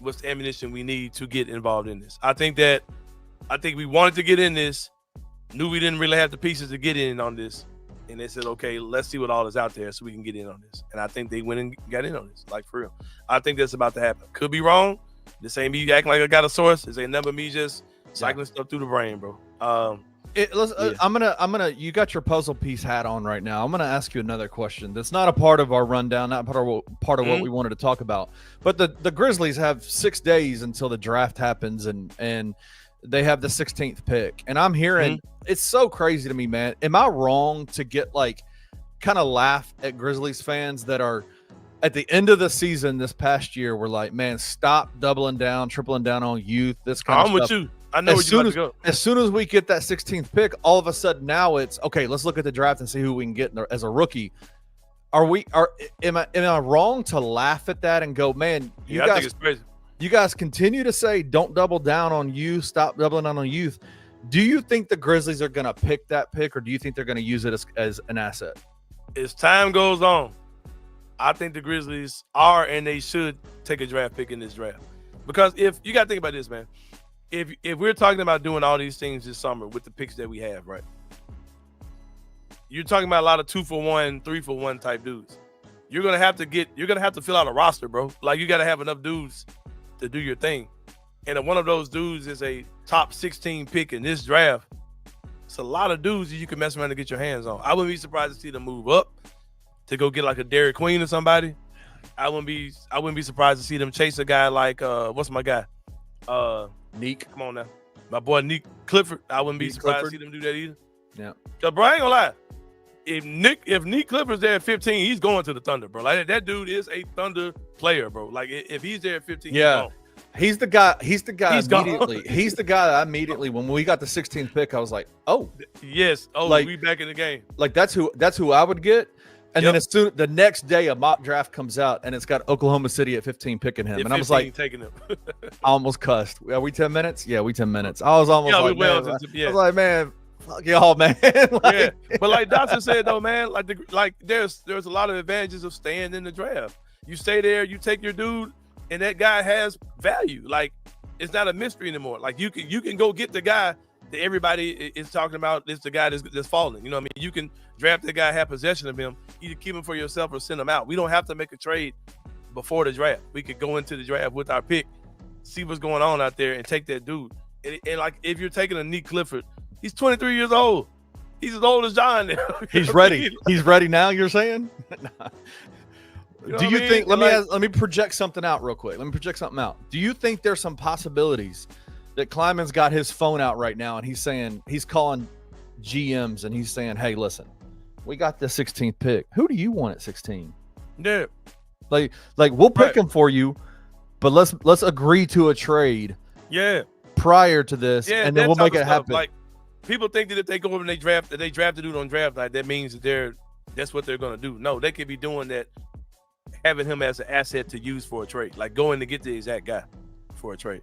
[SPEAKER 2] was the ammunition we need to get involved in this. I think we wanted to get in this, knew we didn't really have the pieces to get in on this. And they said, okay, let's see what all is out there so we can get in on this. And I think they went and got in on this, like for real. I think that's about to happen. Could be wrong. This ain't me acting like I got a source. This ain't never me just cycling stuff through the brain, bro.
[SPEAKER 1] I'm gonna. You got your puzzle piece hat on right now. I'm gonna ask you another question. That's not a part of our rundown, not part of what we wanted to talk about. But the Grizzlies have 6 days until the draft happens, and they have the 16th pick, and I'm hearing it's so crazy to me, man. Am I wrong to get like kind of laugh at Grizzlies fans that are at the end of the season this past year? We're like, man, stop doubling down, tripling down on youth. This kind of stuff.
[SPEAKER 2] I'm with you. I know where you're about to go.
[SPEAKER 1] As soon as we get that 16th pick, all of a sudden now it's okay. Let's look at the draft and see who we can get as a rookie. Am I wrong to laugh at that and go, man?
[SPEAKER 2] I think it's crazy.
[SPEAKER 1] You guys continue to say don't double down on youth, stop doubling down on youth. Do you think the Grizzlies are going to pick that pick, or do you think they're going to use it as an asset?
[SPEAKER 2] As time goes on, I think the Grizzlies are and they should take a draft pick in this draft. Because if you got to think about this, man, if we're talking about doing all these things this summer with the picks that we have, right? You're talking about a lot of 2-for-1, 3-for-1 type dudes. You're gonna have to fill out a roster, bro. Like, you got to have enough dudes to do your thing. And if one of those dudes is a top 16 pick in this draft, it's a lot of dudes that you can mess around to get your hands on. I wouldn't be surprised to see them move up to go get like a Derek Queen or somebody. I wouldn't be surprised to see them chase a guy like what's my guy?
[SPEAKER 1] Neek.
[SPEAKER 2] Come on now. My boy Neek Clifford. I wouldn't be surprised to see them do that either.
[SPEAKER 1] Yeah.
[SPEAKER 2] Cause bro, I ain't gonna lie. If Neek Clifford's there at 15, he's going to the Thunder, bro. Like, that dude is a Thunder player, bro. Like, if he's there at 15,
[SPEAKER 1] yeah. He's the guy immediately.
[SPEAKER 2] Gone.
[SPEAKER 1] He's the guy that immediately, when we got the 16th pick, I was like, oh.
[SPEAKER 2] Yes. Oh, like, we back in the game.
[SPEAKER 1] Like, that's who I would get. And then the next day a mock draft comes out and it's got Oklahoma City at 15 picking him. And I was like,
[SPEAKER 2] taking him.
[SPEAKER 1] I almost cussed. Are we 10 minutes? Yeah, we 10 minutes. I was almost I was like, man, fuck y'all, man.
[SPEAKER 2] Yeah. But like Dotson said though, man, there's a lot of advantages of staying in the draft. You stay there, you take your dude, and that guy has value. Like, it's not a mystery anymore. Like, you can go get the guy that everybody is talking about. It's the guy that's falling. You know what I mean? You can draft the guy, have possession of him, either keep him for yourself or send him out. We don't have to make a trade before the draft. We could go into the draft with our pick, see what's going on out there, and take that dude. And like, if you're taking a Neek Clifford, he's 23 years old. He's as old as John now.
[SPEAKER 1] He's ready. He's ready now, you're saying? Do you think, let me project something out real quick. Do you think there's some possibilities that Kleiman's got his phone out right now and he's calling GMs and he's saying, hey, listen, we got the 16th pick. Who do you want at 16?
[SPEAKER 2] Yeah.
[SPEAKER 1] Like we'll pick him for you, but let's agree to a trade.
[SPEAKER 2] Yeah.
[SPEAKER 1] Prior to this, and then we'll make it happen.
[SPEAKER 2] Like, people think that if they go over and they draft a dude on draft night, that means that that's what they're gonna do. No, they could be doing that, having him as an asset to use for a trade, like going to get the exact guy for a trade.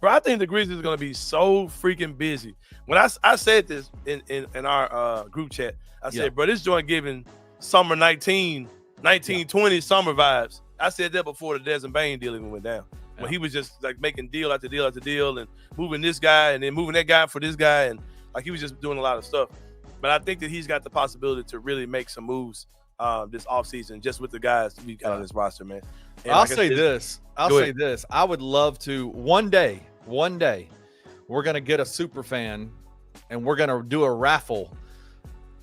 [SPEAKER 2] Bro, I think the Grizzlies are gonna be so freaking busy. When I said this in our group chat, I said, bro, this joint giving summer 20 summer vibes. I said that before the Desmond Bain deal even went down. When he was just like making deal after deal after deal and moving this guy and then moving that guy for this guy, and like he was just doing a lot of stuff. But I think that he's got the possibility to really make some moves this offseason just with the guys we got on this roster, man. And
[SPEAKER 1] I'll say this. I would love to one day, we're gonna get a super fan and we're gonna do a raffle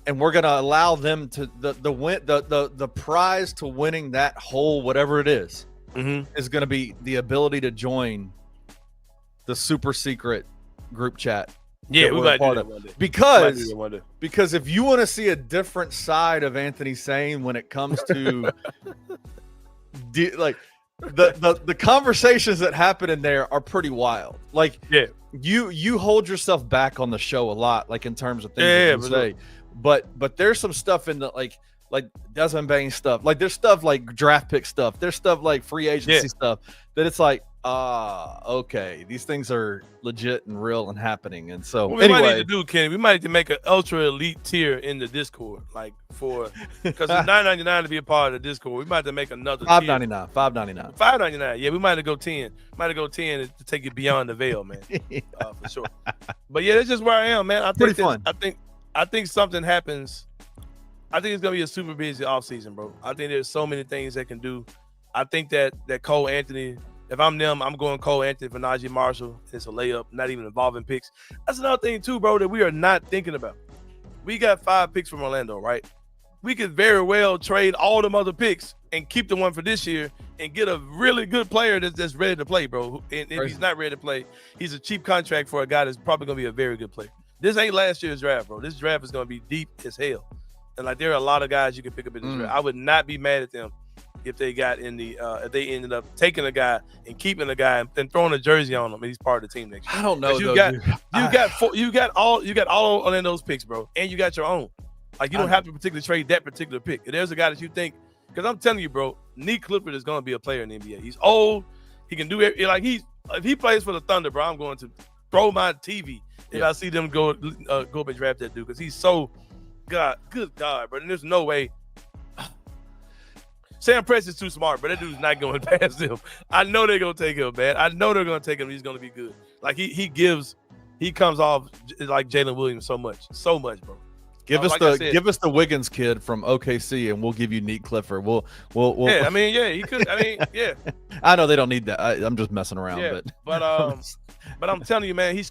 [SPEAKER 1] and we're gonna allow them to the prize to winning that whole whatever it is. Is going to be the ability to join the super secret group chat.
[SPEAKER 2] Yeah, we might do that one day.
[SPEAKER 1] Because if you want to see a different side of Anthony Sain when it comes to like the conversations that happen in there are pretty wild. Like, you hold yourself back on the show a lot, like in terms of things you say. But there's some stuff in the like Desmond Bain stuff. Like, there's stuff like draft pick stuff. There's stuff like free agency stuff that it's like, okay, these things are legit and real and happening. And so,
[SPEAKER 2] we might need to do, Kenny, we might need to make an ultra elite tier in the Discord, like because it's $9.99 to be a part of the Discord. We might have to make another $5.99. Yeah, we might have to go 10. Might have to go 10 to take it beyond the veil, man. For sure. But yeah, that's just where I am, man. I think fun. I think something happens. I think it's gonna be a super busy offseason, bro. I think there's so many things they can do. I think that Cole Anthony, if I'm them, I'm going Cole Anthony for Najee Marshall. It's a layup, not even involving picks. That's another thing too, bro, that we are not thinking about. We got 5 picks from Orlando, right? we could very well trade all them other picks and keep the one for this year and get a really good player that's ready to play, bro. And if he's not ready to play, he's a cheap contract for a guy that's probably going to be a very good player. This ain't last year's draft, bro. This draft is going to be deep as hell. And like there are a lot of guys you can pick up in this draft. I would not be mad at them if they got in the if they ended up taking a guy and keeping a guy and throwing a jersey on him and he's part of the team next year.
[SPEAKER 1] I don't know.
[SPEAKER 2] You got all of those picks, bro, and you got your own. Like you don't have to particularly trade that particular pick. If there's a guy that you think, because I'm telling you, bro, Nick Clifford is going to be a player in the NBA. He's old. He can do it. Like if he plays for the Thunder, bro, I'm going to throw my TV if I see them go up and draft that dude because he's so good God, bro. And there's no way. Sam Press is too smart, but that dude's not going past him. I know they're going to take him, man. I know they're going to take him. He's going to be good. Like he comes off like Jalen Williams so much, bro.
[SPEAKER 1] Give us the Wiggins kid from OKC, and we'll give you Nick Clifford. We'll.
[SPEAKER 2] Yeah, I mean, yeah, he could. I mean, yeah.
[SPEAKER 1] I know they don't need that. I'm just messing around.
[SPEAKER 2] Yeah, but I'm telling you, man, he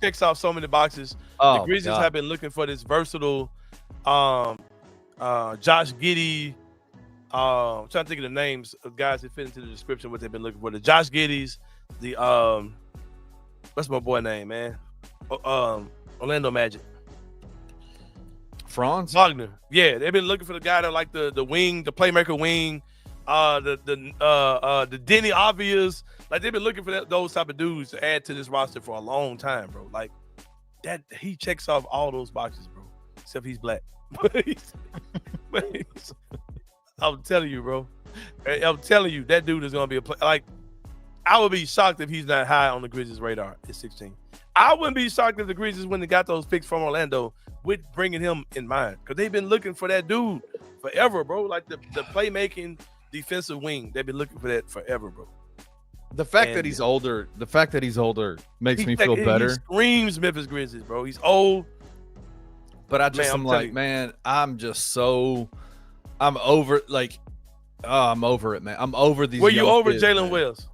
[SPEAKER 2] checks off so many boxes. The Grizzlies have been looking for this versatile, Josh Giddey. I'm trying to think of the names of guys that fit into the description what they've been looking for. The Josh Giddeys, the what's my boy name, man? Orlando Magic.
[SPEAKER 1] Franz
[SPEAKER 2] Wagner. Yeah, they've been looking for the guy that like the wing, the playmaker wing, the Denny Obvious. Like they've been looking for those type of dudes to add to this roster for a long time, bro. Like that, he checks off all those boxes, bro. Except he's black. I'm telling you, bro. I'm telling you, that dude is gonna be a play. Like, I would be shocked if he's not high on the Grizzlies' radar at 16. I wouldn't be shocked if the Grizzlies, when they got those picks from Orlando, with bringing him in mind, because they've been looking for that dude forever, bro. Like the playmaking defensive wing, they've been looking for that forever, bro.
[SPEAKER 1] The fact that he's older makes me feel better.
[SPEAKER 2] He screams Memphis Grizzlies, bro. He's old,
[SPEAKER 1] but I'm like, man, I'm over. Like, I'm over it, man. I'm over these.
[SPEAKER 2] Were you over
[SPEAKER 1] kids,
[SPEAKER 2] Jalen Wells?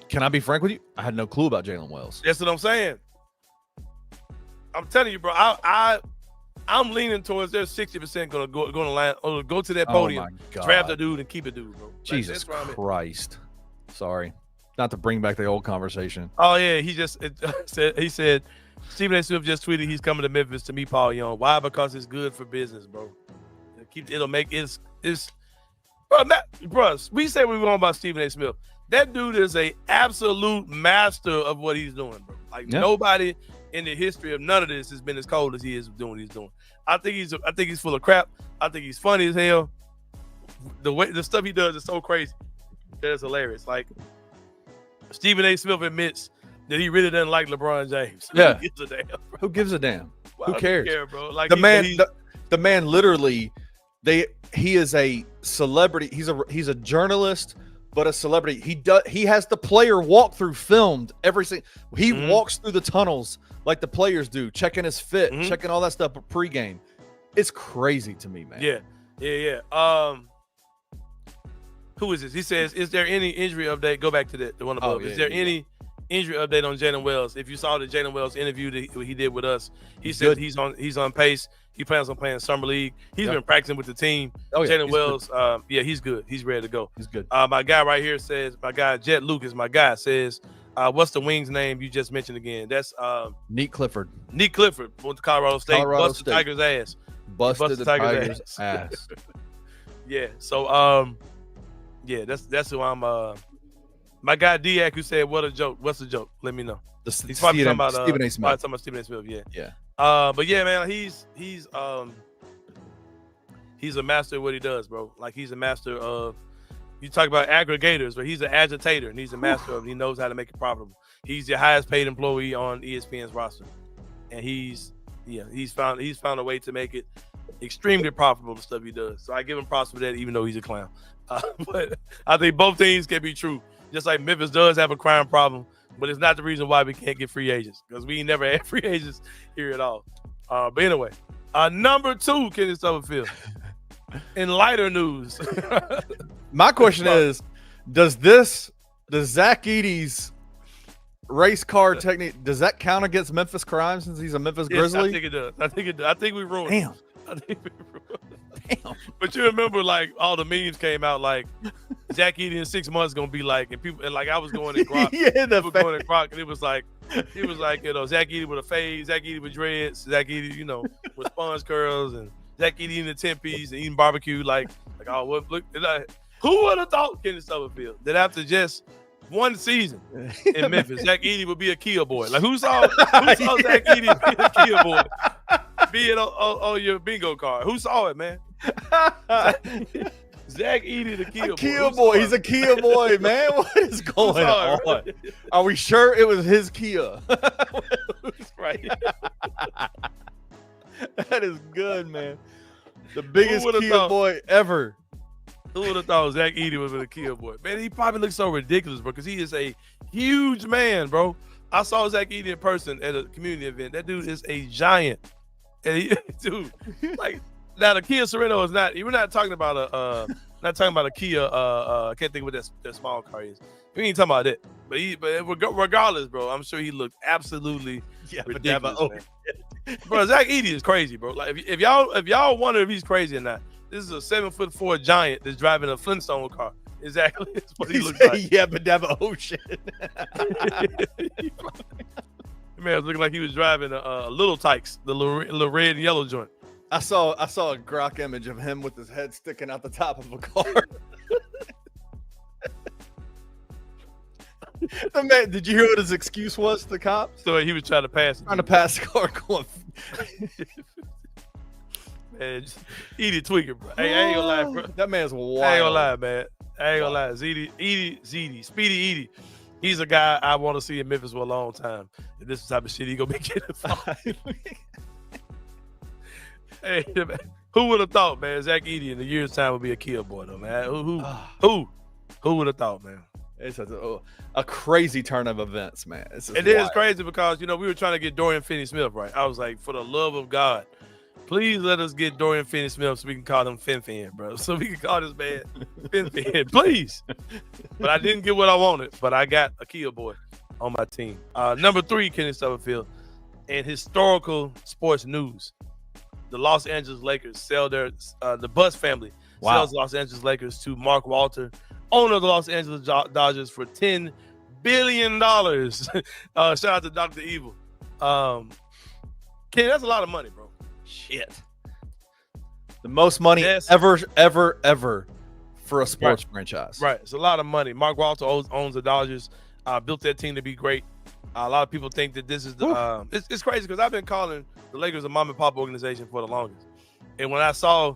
[SPEAKER 1] Can I be frank with you? I had no clue about Jalen Wells.
[SPEAKER 2] That's what I'm saying. I'm telling you, bro. I'm leaning towards there's 60% gonna go to that podium, draft a dude, and keep a dude, bro.
[SPEAKER 1] Jesus Christ. Sorry, not to bring back the old conversation.
[SPEAKER 2] Oh yeah, he said Stephen A. Smith just tweeted he's coming to Memphis to meet Paul Young. Why? Because it's good for business, bro. It'll make it's bro. We say we were on about Stephen A. Smith. That dude is a absolute master of what he's doing, bro. Like nobody in the history of none of this has been as cold as he is doing what he's doing. I think he's full of crap. I think he's funny as hell. The stuff he does is so crazy that it's hilarious. Like Stephen A. Smith admits that he really doesn't like LeBron James.
[SPEAKER 1] Yeah.
[SPEAKER 2] Who gives a damn? Bro?
[SPEAKER 1] Who gives a damn?
[SPEAKER 2] Who cares? Bro? Like
[SPEAKER 1] the man literally he is a celebrity. He's a journalist, but a celebrity. He has the player walkthrough filmed every single. He walks through the tunnels like the players do, checking his fit, checking all that stuff pregame. It's crazy to me, man.
[SPEAKER 2] Yeah. Who is this? He says, "Is there any injury update?" Go back to the one above. Is there any injury update on Jalen Wells? If you saw the Jalen Wells interview that he did with us, he said he's on pace. He plans on playing summer league. He's been practicing with the team. Jalen Wells, he's good. He's ready to go.
[SPEAKER 1] He's good.
[SPEAKER 2] My guy right here says, my guy Jet Lucas, my guy says, what's the wing's name you just mentioned again? That's
[SPEAKER 1] Nick Clifford.
[SPEAKER 2] Nick Clifford went to Colorado State. Busted the Tigers' ass.
[SPEAKER 1] Busted the Tigers' ass.
[SPEAKER 2] Yeah. So that's who I'm. My guy Diak who said, "What a joke! What's the joke? Let me know." He's probably talking about
[SPEAKER 1] Stephen A. Smith.
[SPEAKER 2] Talking about Stephen A. Smith.
[SPEAKER 1] Yeah.
[SPEAKER 2] But yeah, man, he's a master of what he does, bro. Like he's a master of. You talk about aggregators, but he's an agitator, and he's a master of. He knows how to make it profitable. He's the highest paid employee on ESPN's roster, and he's found a way to make it extremely profitable. The stuff he does. So I give him props for that, even though he's a clown. But I think both things can be true. Just like Memphis does have a crime problem, but it's not the reason why we can't get free agents, because we never had free agents here at all. But anyway, number 2, Kenny Stubblefield. In lighter news,
[SPEAKER 1] my question is, does Zach Edey's race car technique, does that count against Memphis crime since he's a Memphis Grizzly?
[SPEAKER 2] I think it does. I think we ruined.
[SPEAKER 1] Damn. Damn.
[SPEAKER 2] But you remember, like, all the memes came out, like, Zach Edey in 6 months gonna be like, and people, and like, I was going in Grok, people going in Grok, and it was like, Zach Edey with a fade, Zach Edey with dreads, Zach Edey, with sponge curls, and Zach Edey in the 10-piece and eating barbecue, like, oh, what? Look, who would have thought Kenny Stubblefield that after just one season in Memphis, Zach Edey would be a Kia boy? Like, who saw Zach Edey be a Kia boy? Be it on your bingo card. Who saw it, man? Zach Edey, the Kia boy.
[SPEAKER 1] He's a Kia boy, man. What is going on? Are we sure it was his Kia?
[SPEAKER 2] Right.
[SPEAKER 1] That is good, man. The biggest Kia boy ever.
[SPEAKER 2] Who would have thought Zach Edey was a Kia boy? Man, he probably looks so ridiculous, bro, because he is a huge man, bro. I saw Zach Edey in person at a community event. That dude is a giant. And dude, like, now the Kia Sorento is not. We're not talking about a Kia. I can't think of what that small car is. We ain't talking about that. But regardless, bro, I'm sure he looked absolutely ridiculous. Bro, Zach Edey is crazy, bro. Like, if y'all wonder if he's crazy or not, this is a 7'4" giant that's driving a Flintstone car. Exactly, that's what he looks like.
[SPEAKER 1] Yeah, but never ocean.
[SPEAKER 2] Man was looking like he was driving a Little Tykes, the little red and yellow joint.
[SPEAKER 1] I saw a Grok image of him with his head sticking out the top of a car. The man, did you hear what his excuse was to the cops?
[SPEAKER 2] So he was trying to pass
[SPEAKER 1] the car going.
[SPEAKER 2] Man, Edey tweaking, bro. Hey, I ain't gonna lie, bro.
[SPEAKER 1] That man's wild.
[SPEAKER 2] I ain't gonna lie, man. I ain't gonna lie. Speedy Edey. He's a guy I want to see in Memphis for a long time. And this is the type of shit he gonna be getting fired. Hey, man, who would have thought, man? Zach Edey in a year's time would be a Kia boy, though, man. Who would have thought, man?
[SPEAKER 1] It's a crazy turn of events, man.
[SPEAKER 2] It is crazy because we were trying to get Dorian Finney-Smith right. I was like, for the love of God, please let us get Dorian Finney-Smith so we can call him Fin, bro. So we can call this man Fin, please. But I didn't get what I wanted, but I got a Kia boy on my team. Number 3, Kenny Stubblefield. In historical sports news, the Los Angeles Lakers sell the Bus family sells Los Angeles Lakers to Mark Walter, owner of the Los Angeles Dodgers, for $10 billion. Shout out to Dr. Evil. Kenny, that's a lot of money, bro.
[SPEAKER 1] Shit. The most money ever for a sports franchise.
[SPEAKER 2] Right. It's a lot of money. Mark Walter owns the Dodgers, built that team to be great. A lot of people think that this is the it's crazy because I've been calling the Lakers a mom and pop organization for the longest. And when I saw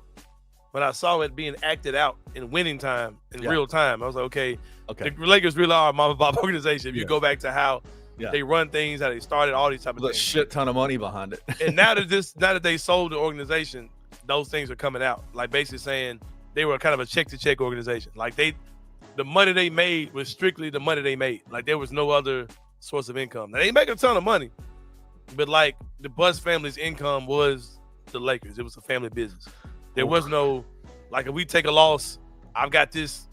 [SPEAKER 2] it being acted out in winning time, in real time, I was like, okay. The Lakers really are a mom and pop organization. If you go back to how they run things, how they started, all these type of things.
[SPEAKER 1] A shit ton of money behind it.
[SPEAKER 2] And now that they sold the organization, those things are coming out. Like, basically saying they were kind of a check-to-check organization. Like, the money they made was strictly the money they made. Like, there was no other source of income. Now, they make a ton of money, but like the Bus family's income was the Lakers. It was a family business. There was no, like, if we take a loss, I've got this,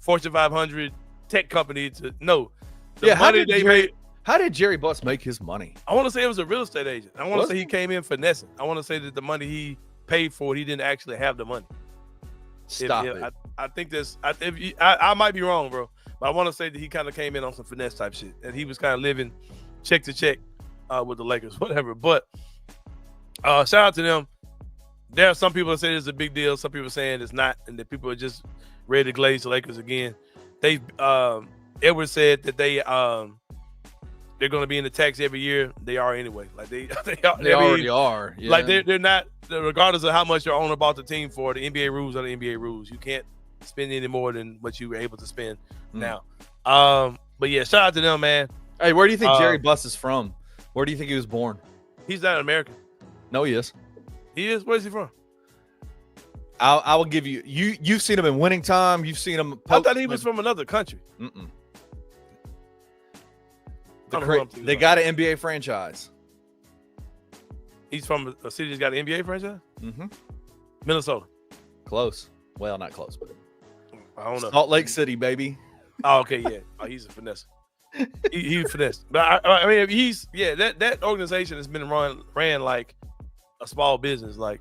[SPEAKER 2] Fortune 500 tech company to no.
[SPEAKER 1] How did Jerry Buss make his money?
[SPEAKER 2] I want to say it was a real estate agent. I want to say he came in finessing. I want to say that the money he paid for it, he didn't actually have the money.
[SPEAKER 1] Stop it.
[SPEAKER 2] I think this. I might be wrong, bro. But I want to say that he kind of came in on some finesse type shit, and he was kind of living check to check with the Lakers, whatever. But shout out to them. There are some people that say it's a big deal. Some people are saying it's not, and that people are just ready to glaze the Lakers again. They Edwards said that they're going to be in the tax every year. They are anyway. Like they
[SPEAKER 1] already are. Yeah.
[SPEAKER 2] Like they're not, regardless of how much your owner bought the team for. The NBA rules are the NBA rules. You can't spend any more than what you were able to spend now. But yeah, shout out to them, man.
[SPEAKER 1] Hey, where do you think Jerry Buss is from? Where do you think he was born?
[SPEAKER 2] He's not American.
[SPEAKER 1] No, he is.
[SPEAKER 2] He is. Where's he from?
[SPEAKER 1] I will give you. You've seen him in winning time. You've seen him.
[SPEAKER 2] I thought he was from another country.
[SPEAKER 1] They got an NBA franchise.
[SPEAKER 2] He's from a city that's got an NBA franchise?
[SPEAKER 1] Mm-hmm.
[SPEAKER 2] Minnesota.
[SPEAKER 1] Close. Well, not close, but
[SPEAKER 2] I don't know.
[SPEAKER 1] Salt Lake City, baby.
[SPEAKER 2] Oh, okay, yeah. Oh, he's a finesse. He's finesse. But I mean, that organization has been ran like a small business, like,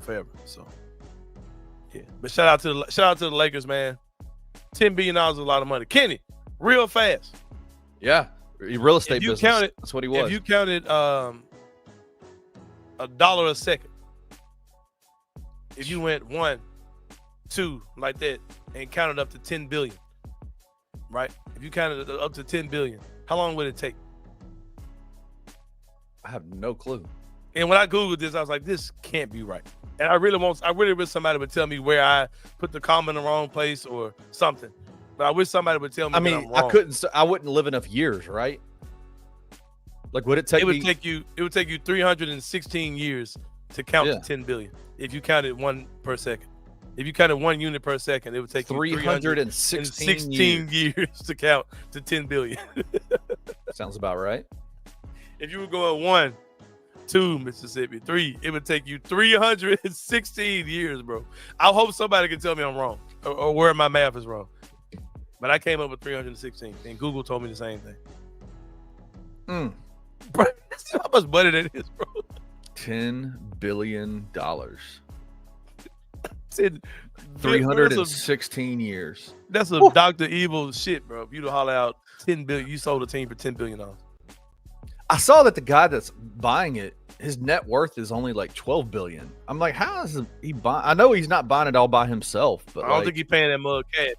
[SPEAKER 2] forever. So yeah. But shout out to the Lakers, man. $10 billion is a lot of money. Kenny, real fast.
[SPEAKER 1] Yeah. Real estate business. That's what he was.
[SPEAKER 2] If you counted $1 a second, if you went 1, 2 like that and counted up to 10 billion, right? If you counted up to 10 billion, how long would it take?
[SPEAKER 1] I have no clue.
[SPEAKER 2] And when I Googled this, I was like, this can't be right. And I really wish somebody would tell me where I put the comma in the wrong place or something. But I wish somebody would tell me.
[SPEAKER 1] I mean, I wouldn't live enough years, right? Like, would it take? It would take you
[SPEAKER 2] 316 years to count to 10 billion. If you counted 1 per second. If you counted 1 unit per second, it would take 316 years to count to 10 billion.
[SPEAKER 1] Sounds about right.
[SPEAKER 2] If you were going 1, 2, Mississippi, 3, it would take you 316 years, bro. I hope somebody can tell me I'm wrong or where my math is wrong. But I came up with 316, and Google told me the same thing. Bro, that's how much money that is, bro.
[SPEAKER 1] $10 billion. 316 years.
[SPEAKER 2] That's a Dr. Evil shit, bro. If you'd holler out 10 billion, you sold a team for $10 billion.
[SPEAKER 1] I saw that the guy that's buying it, his net worth is only like 12 billion. I'm like, how is he buying? I know he's not buying it all by himself, but
[SPEAKER 2] I don't think he's paying that mug cash.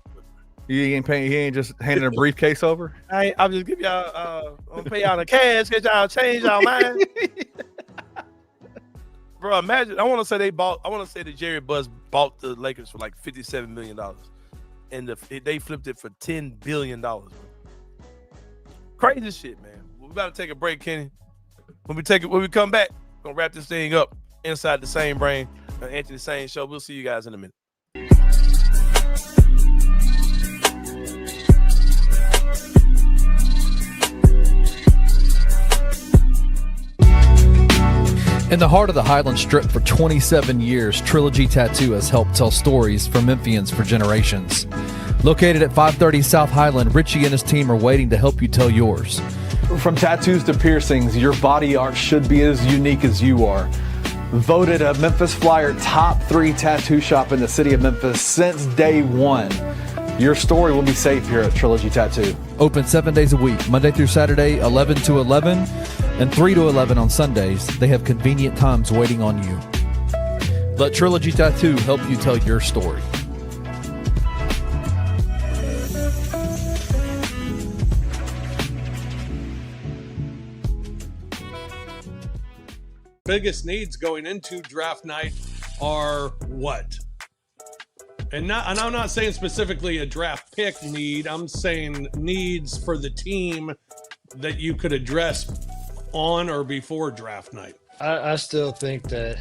[SPEAKER 1] He ain't paying. He ain't just handing a briefcase over.
[SPEAKER 2] I'll just give y'all. I'm gonna pay y'all the cash. Get y'all change y'all mind. Bro, imagine. I want to say that Jerry Buss bought the Lakers for like $57 million, and they flipped it for $10 billion. Bro. Crazy shit, man. We about to take a break, Kenny. When we come back, we're gonna wrap this thing up inside the Same Brain, Anthony Sain Show. We'll see you guys in a minute.
[SPEAKER 1] In the heart of the Highland Strip for 27 years, Trilogy Tattoo has helped tell stories for Memphians for generations. Located at 530 South Highland, Richie and his team are waiting to help you tell yours.
[SPEAKER 3] From tattoos to piercings, your body art should be as unique as you are. Voted a Memphis Flyer top 3 tattoo shop in the city of Memphis since day one. Your story will be safe here at Trilogy Tattoo.
[SPEAKER 1] Open 7 days a week, Monday through Saturday, 11 to 11, and 3 to 11 on Sundays. They have convenient times waiting on you. Let Trilogy Tattoo help you tell your story.
[SPEAKER 4] Biggest needs going into draft night are what? And I'm not saying specifically a draft pick need. I'm saying needs for the team that you could address on or before draft night.
[SPEAKER 5] I still think that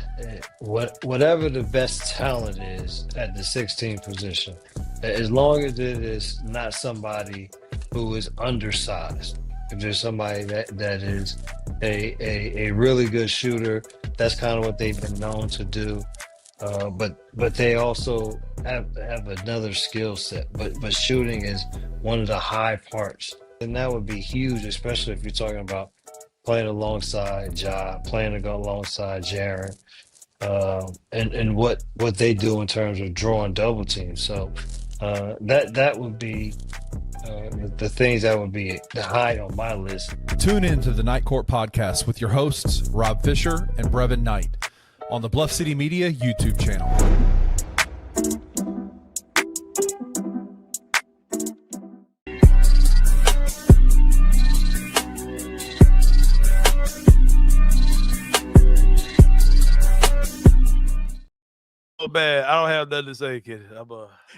[SPEAKER 5] whatever the best talent is at the 16th position, as long as it is not somebody who is undersized, if there's somebody that is a really good shooter, that's kind of what they've been known to do. But they also have another skill set. But shooting is one of the high parts, and that would be huge, especially if you're talking about playing alongside Ja, playing alongside Jaren, and what they do in terms of drawing double teams. So that would be the things that would be the high on my list.
[SPEAKER 1] Tune in to the Night Court Podcast with your hosts, Rob Fisher and Brevin Knight, on the Bluff City Media YouTube channel.
[SPEAKER 2] So bad. I don't have nothing to say, kid.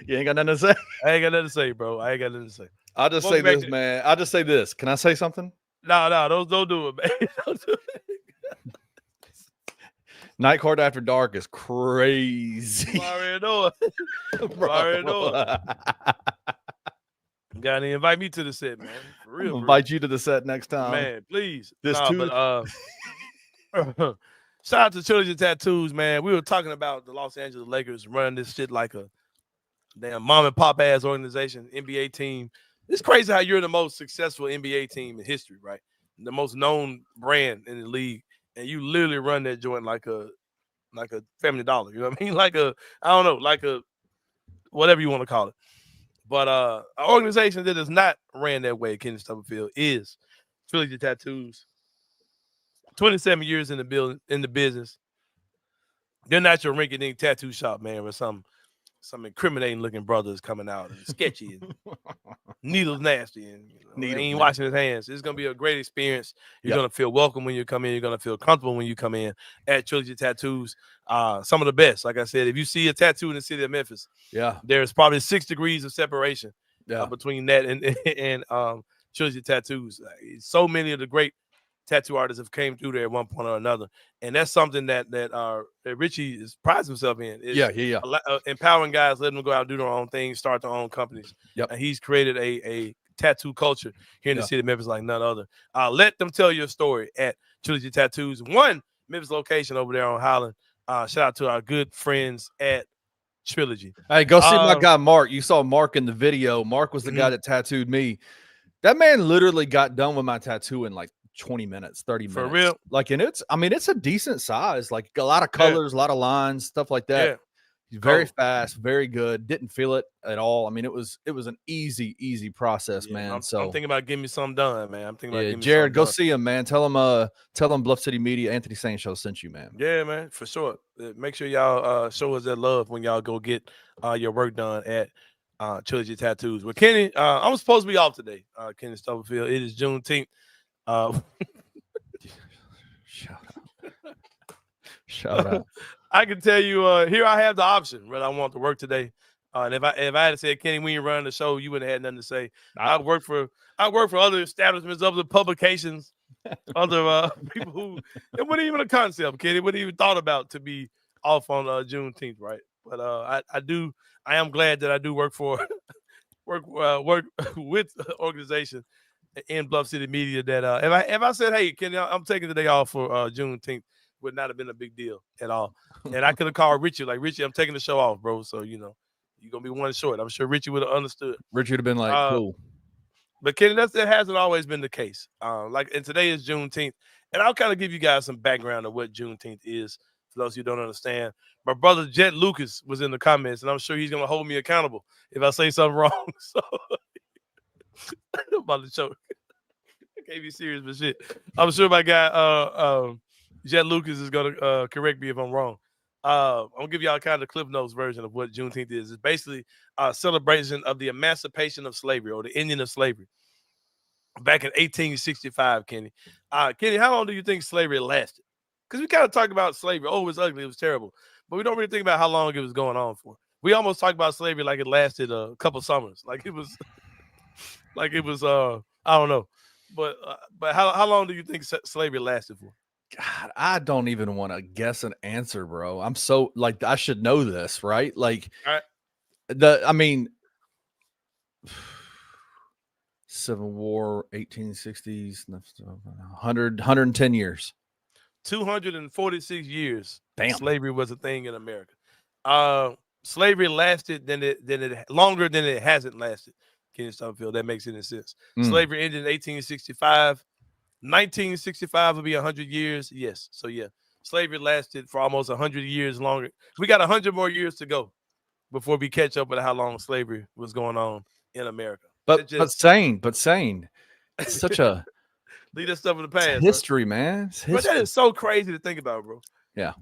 [SPEAKER 1] You ain't got nothing to say?
[SPEAKER 2] I ain't got nothing to say, bro. I ain't got nothing to say.
[SPEAKER 1] I'll just say this, man. I'll just say this. Can I say something?
[SPEAKER 2] No, don't do it, man. Don't do it.
[SPEAKER 1] Night Court After Dark is crazy.
[SPEAKER 2] I already know it. I already know it. You gotta invite me to the set, man. For real.
[SPEAKER 1] I'll invite you to the set next time.
[SPEAKER 2] Man, please.
[SPEAKER 1] Shout
[SPEAKER 2] out to Trilogy Tattoos, man. We were talking about the Los Angeles Lakers running this shit like a damn mom and pop ass organization, NBA team. It's crazy how you're the most successful NBA team in history, right? The most known brand in the league, and you literally run that joint like a Family Dollar. You know what I mean? Like a, I don't know, like a whatever you want to call it. But an organization that is not ran that way, Kenny Stubblefield, is Trilogy Tattoos. 27 years in the business. They're not your rinky-dink tattoo shop, man, with some incriminating looking brothers coming out and sketchy and needles nasty and he ain't washing his hands. It's gonna be a great experience. You're gonna feel welcome when you come in. You're gonna feel comfortable when you come in at Trilogy Tattoos. Some of the best. Like I said, if you see a tattoo in the city of Memphis, there's probably 6 degrees of separation between that and Trilogy Tattoos. So many of the great tattoo artists have came through there at one point or another, and that's something that Richie prides himself in. Empowering guys, letting them go out and do their own things, start their own companies. And he's created a tattoo culture here in the city of Memphis like none other. Let them tell your story at Trilogy Tattoos, one Memphis location over there on Highland. Shout out to our good friends at Trilogy.
[SPEAKER 1] Hey, go see my guy Mark. You saw Mark in the video. Mark was the guy that tattooed me. That man literally got done with my tattoo in like 20 minutes, 30 minutes.
[SPEAKER 2] For real?
[SPEAKER 1] Like, and it's a decent size, like a lot of colors, a lot of lines, stuff like that. Very fast, very good. Didn't feel it at all. I mean, it was an easy process, man.
[SPEAKER 2] I'm thinking about getting me something done, man. I'm thinking about getting me
[SPEAKER 1] Jared, go
[SPEAKER 2] done.
[SPEAKER 1] see him, man. Tell him Bluff City Media, Anthony Sain Show sent you, man.
[SPEAKER 2] Yeah, man, for sure. Make sure y'all show us that love when y'all go get your work done at Trilogy Tattoos. Well, Kenny, I'm supposed to be off today, Kenny Stubblefield. It is Juneteenth. Shout out. I can tell you here I have the option whether I want to work today. And if I had said, Kenny, when you run the show, you wouldn't have had nothing to say. I work for other establishments, other publications, other people who it wasn't even a concept, Kenny. It wasn't even thought about to be off on Juneteenth, right? But I am glad that I do work for work with organization in Bluff City Media that if I said, hey, Kenny, I'm taking the day off for Juneteenth, would not have been a big deal at all. And I could have called Richie, like, Richie, I'm taking the show off, bro. So, you're going to be one short. I'm sure Richie would have understood.
[SPEAKER 1] Richie would have been like, cool.
[SPEAKER 2] But Kenny, that hasn't always been the case. And today is Juneteenth. And I'll kind of give you guys some background of what Juneteenth is for those who don't understand. My brother Jet Lucas was in the comments, and I'm sure he's going to hold me accountable if I say something wrong. So I'm about to choke. I can't be serious, but shit. I'm sure my guy Jet Lucas is going to correct me if I'm wrong. I'm going to give y'all kind of Cliff Notes version of what Juneteenth is. It's basically a celebration of the emancipation of slavery or the ending of slavery back in 1865, Kenny. Kenny, how long do you think slavery lasted? Because we kind of talk about slavery. Oh, it was ugly. It was terrible. But we don't really think about how long it was going on for. We almost talk about slavery like it lasted a couple summers. Like it was I don't know. But how long do you think slavery lasted for?
[SPEAKER 1] God, I don't even want to guess an answer, bro. I'm so like I should know this, right? Like Civil War, 1860s, 110 years.
[SPEAKER 2] 246 years.
[SPEAKER 1] Damn.
[SPEAKER 2] Slavery was a thing in America. Slavery lasted longer than it hasn't lasted. Kenny Stubblefield, that makes any sense. Slavery ended in 1865. 1965 will be 100 years. Yes. So, yeah, slavery lasted for almost 100 years longer. We got 100 more years to go before we catch up with how long slavery was going on in America.
[SPEAKER 1] But Sain. It's such a
[SPEAKER 2] leave that stuff in the past.
[SPEAKER 1] History, man. It's history.
[SPEAKER 2] But that is so crazy to think about, bro.
[SPEAKER 1] Yeah.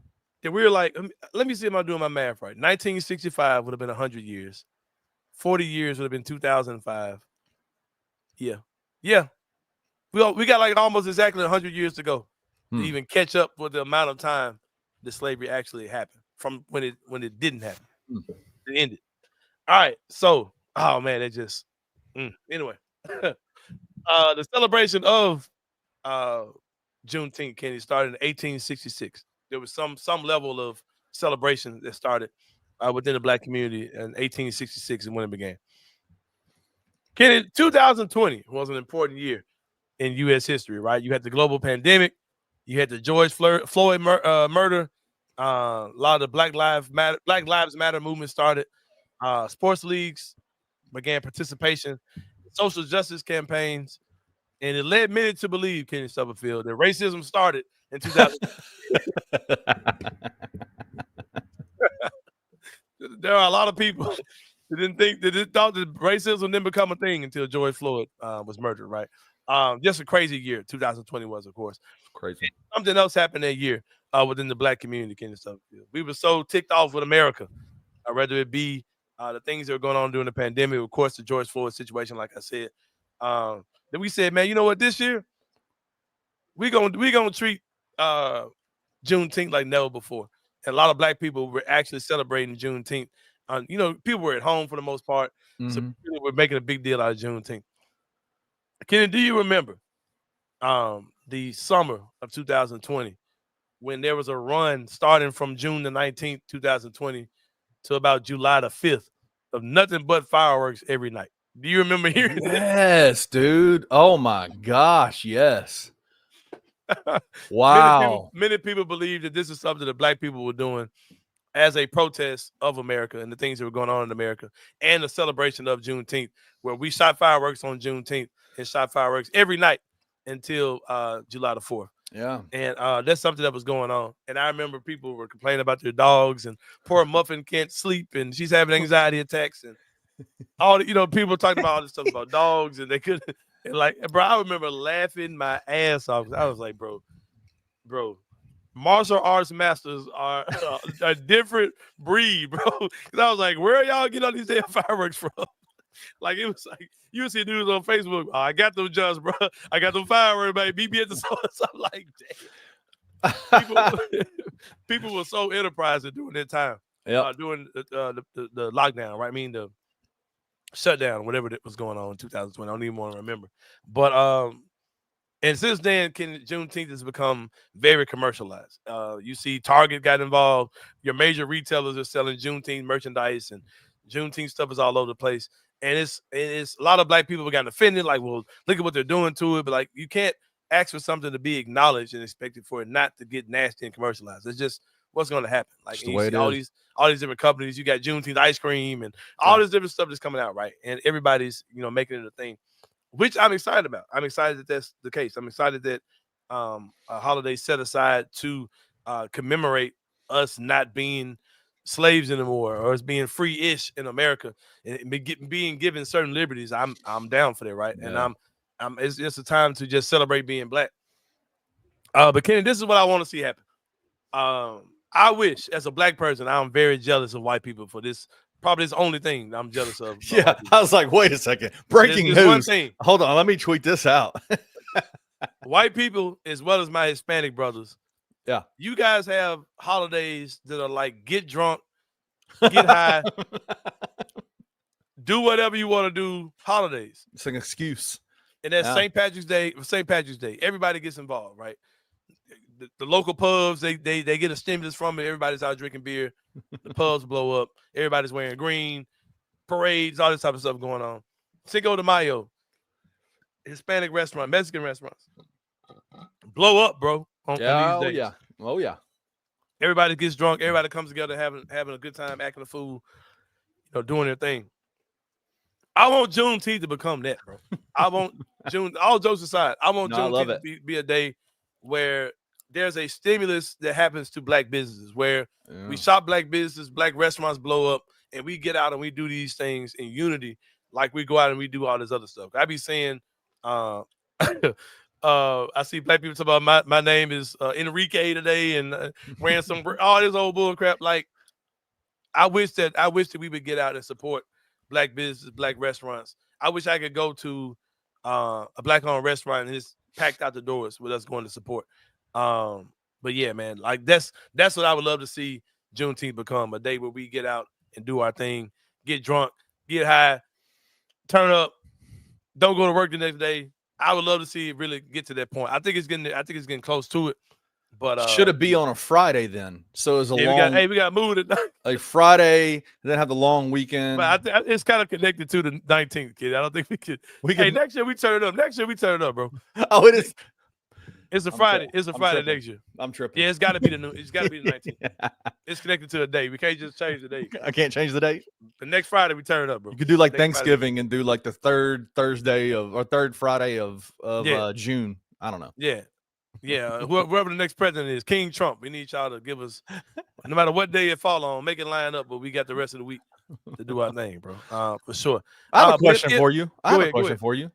[SPEAKER 2] That we were like, let me see if I'm doing my math right. 1965 would have been 100 years. 40 years would have been 2005. Yeah. Yeah. We got like almost exactly 100 years to go to even catch up with the amount of time that slavery actually happened from when it didn't happen. It ended. All right. So, oh man, it just anyway. The celebration of Juneteenth, Kenny, started in 1866. There was some level of celebration that started within the Black community in 1866 and when it began. Kenny, 2020 was an important year in U.S. history, right? You had the global pandemic. You had the George Floyd murder. A lot of the Black Lives Matter movement started. Sports leagues began participation. Social justice campaigns. And it led many to believe, Kenny Stubblefield, that racism started in 2000. there are a lot of people that thought that racism didn't become a thing until George Floyd was murdered, right? Just a crazy year, 2020 was, of course.
[SPEAKER 1] Crazy.
[SPEAKER 2] Something else happened that year within the black community, Ken and stuff. We were so ticked off with America, whether it be the things that were going on during the pandemic, of course, the George Floyd situation, like I said. Then we said, man, you know what? This year we gonna treat Juneteenth like never before. And a lot of black people were actually celebrating Juneteenth. People were at home for the most part, so people were making a big deal out of Juneteenth. Kenny, do you remember the summer of 2020 when there was a run starting from June the 19th, 2020 to about July the 5th of nothing but fireworks every night? Do you remember hearing that?
[SPEAKER 1] Yes, dude. Oh my gosh, yes. Wow.
[SPEAKER 2] Many people believe that this is something that black people were doing as a protest of America and the things that were going on in America and the celebration of Juneteenth, where we shot fireworks on Juneteenth and shot fireworks every night until July the 4th.
[SPEAKER 1] Yeah.
[SPEAKER 2] And that's something that was going on. And I remember people were complaining about their dogs, and poor Muffin can't sleep and she's having anxiety attacks, and all people talking about all this stuff about dogs, and they couldn't. And bro, I remember laughing my ass off. I was like, bro, martial arts masters are a different breed, bro. Because I was like, where are y'all getting all these damn fireworks from? Like, it was like, you see dudes on Facebook, I got them just, bro. I got them fireworks, baby. Meet me at the store. So I'm like, damn. People were so enterprising during that time.
[SPEAKER 1] Yeah.
[SPEAKER 2] During the lockdown, right? I mean, the shutdown, whatever that was going on in 2020. I don't even want to remember. But and since then, Juneteenth has become very commercialized. You see Target got involved. Your major retailers are selling Juneteenth merchandise, and Juneteenth stuff is all over the place. And it's a lot of black people got offended, like, well, look at what they're doing to it. But like, you can't ask for something to be acknowledged and expected for it not to get nasty and commercialized. It's just what's going to happen. Like, you see all these different companies. You got Juneteenth ice cream and all this different stuff that's coming out, right? And everybody's making it a thing, which I'm excited about. I'm excited that that's the case. I'm excited that a holiday set aside to commemorate us not being slaves anymore, or us being free-ish in America and being given certain liberties. I'm down for that, right? Yeah. And it's just a time to just celebrate being black. But Kenny, this is what I want to see happen. I wish, as a black person, I'm very jealous of white people for this. Probably the only thing I'm jealous of.
[SPEAKER 1] Yeah, I was like, wait a second. Breaking news.
[SPEAKER 2] One thing.
[SPEAKER 1] Hold on, let me tweet this out.
[SPEAKER 2] White people, as well as my Hispanic brothers,
[SPEAKER 1] yeah,
[SPEAKER 2] you guys have holidays that are like get drunk, get high, do whatever you want to do. Holidays.
[SPEAKER 1] It's an excuse.
[SPEAKER 2] And that's St. Patrick's Day. St. Patrick's Day, everybody gets involved, right? The local pubs, they get a stimulus from it. Everybody's out drinking beer. The pubs blow up. Everybody's wearing green. Parades, all this type of stuff going on. Cinco de Mayo, Hispanic restaurant, Mexican restaurants blow up, bro. On these days.
[SPEAKER 1] Oh yeah.
[SPEAKER 2] Everybody gets drunk. Everybody comes together, having a good time, acting a fool, doing their thing. I want Juneteenth to become that, bro. I want all jokes aside, I want Juneteenth to be a day where there's a stimulus that happens to black businesses, where we shop black businesses, black restaurants blow up, and we get out and we do these things in unity, like we go out and we do all this other stuff. I be saying, I see black people talk about my name is Enrique today, and wearing all this old bull crap. Like, I wish that we would get out and support black businesses, black restaurants. I wish I could go to a black-owned restaurant and it's packed out the doors with us going to support. But yeah, man, like that's what I would love to see Juneteenth become, a day where we get out and do our thing, get drunk, get high, turn up, don't go to work the next day. I would love to see it really get to that point. I think it's getting close to it. But
[SPEAKER 1] should it be on a Friday then? So it's
[SPEAKER 2] we got moved at night.
[SPEAKER 1] Like Friday, then have the long weekend.
[SPEAKER 2] But it's kind of connected to the 19th, kid. I don't think we could. Hey, next year we turn it up. Next year we turn it up, bro.
[SPEAKER 1] Oh, it is.
[SPEAKER 2] It's a Friday. It's a Friday next year.
[SPEAKER 1] I'm tripping.
[SPEAKER 2] Yeah, it's got to be the 19th. Yeah. It's connected to a day. We can't just change the date.
[SPEAKER 1] I can't change the date.
[SPEAKER 2] The next Friday we turn it up, bro.
[SPEAKER 1] You could do like next Thanksgiving Friday. And do like the third Friday of June. I don't know.
[SPEAKER 2] Yeah. Yeah, whoever the next president is, King Trump. We need y'all to give us, no matter what day it fall on, make it line up. But we got the rest of the week to do our thing, bro. For sure.
[SPEAKER 1] I have a question for you. I have a question for you.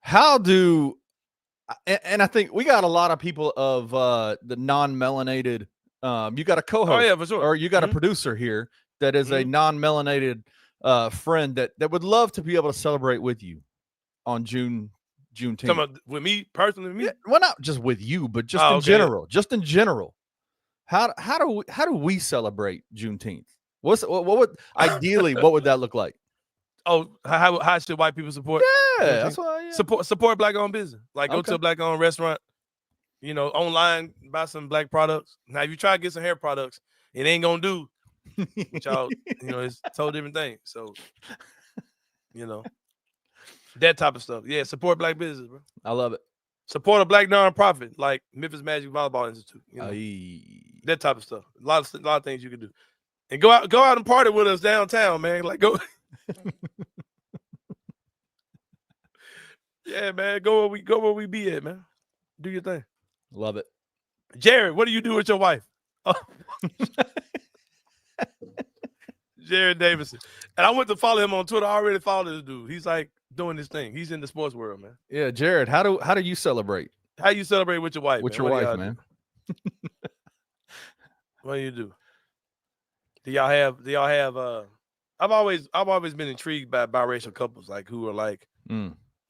[SPEAKER 1] How do, and I think we got a lot of people of the non-melanated. You got a co-host,
[SPEAKER 2] oh yeah, for sure,
[SPEAKER 1] or you got a producer here that is a non-melanated friend that would love to be able to celebrate with you on Juneteenth.
[SPEAKER 2] With me personally, me?
[SPEAKER 1] Yeah, well, not just with you, but just in general. Just in general, how do we celebrate Juneteenth? What would ideally what would that look like?
[SPEAKER 2] Oh, how should white people support?
[SPEAKER 1] Yeah, that's why. Yeah.
[SPEAKER 2] Support black-owned business. Like go to a black-owned restaurant. You know, online, buy some black products. Now, if you try to get some hair products, it ain't gonna do. Y'all, you know, it's a totally different thing. So, you know. That type of stuff. Yeah, support black business, bro.
[SPEAKER 1] I love it.
[SPEAKER 2] Support a black nonprofit like Memphis Magic Volleyball Institute. You know? That type of stuff. A lot of things you can do. And go out and party with us downtown, man. Like go. Yeah, man. Go where we be at, man. Do your thing.
[SPEAKER 1] Love it.
[SPEAKER 2] Jared, what do you do with your wife? Oh. Jared Davison. And I went to follow him on Twitter. I already followed this dude. He's like doing this thing. He's in the sports world, man.
[SPEAKER 1] Yeah, Jared, how do you celebrate?
[SPEAKER 2] How you celebrate with your wife?
[SPEAKER 1] With your wife, man.
[SPEAKER 2] What do you do? Do y'all have I've always been intrigued by biracial couples, like who are like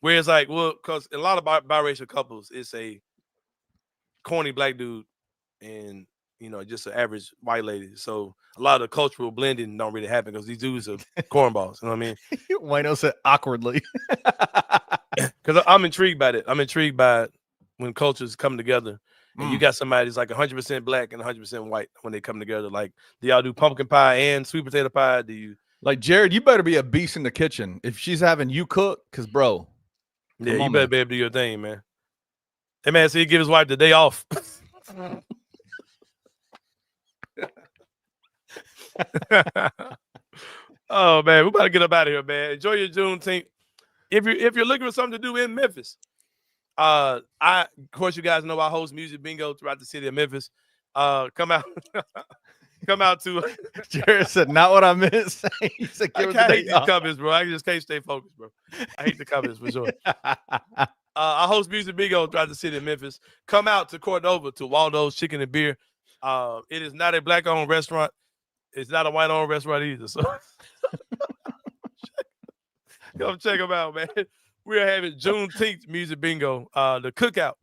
[SPEAKER 2] where it's like, well, because a lot of biracial couples, it's a corny black dude and you know, just an average white lady. So a lot of the cultural blending don't really happen because these dudes are cornballs. You know what I mean?
[SPEAKER 1] Wayno said awkwardly.
[SPEAKER 2] Because I'm intrigued by it. I'm intrigued by when cultures come together and you got somebody that's like 100% black and 100% white when they come together. Like, do y'all do pumpkin pie and sweet potato pie? Do you?
[SPEAKER 1] Like, Jared, you better be a beast in the kitchen if she's having you cook, because, bro.
[SPEAKER 2] Yeah, you better be able to do your thing, man. Hey, man, so he give his wife the day off. Oh man, we about to get up out of here, man. Enjoy your Juneteenth. If you're looking for something to do in Memphis, of course you guys know I host music bingo throughout the city of Memphis. Come out to
[SPEAKER 1] Jared said, not what I meant. He said,
[SPEAKER 2] I hate these comments, bro. I just can't stay focused, bro. I hate the comments for sure. I host music bingo throughout the city of Memphis. Come out to Cordova to Waldo's Chicken and Beer. It is not a black-owned restaurant. It's not a white-owned restaurant either. So come check them out, man. We're having Juneteenth music bingo. The cookout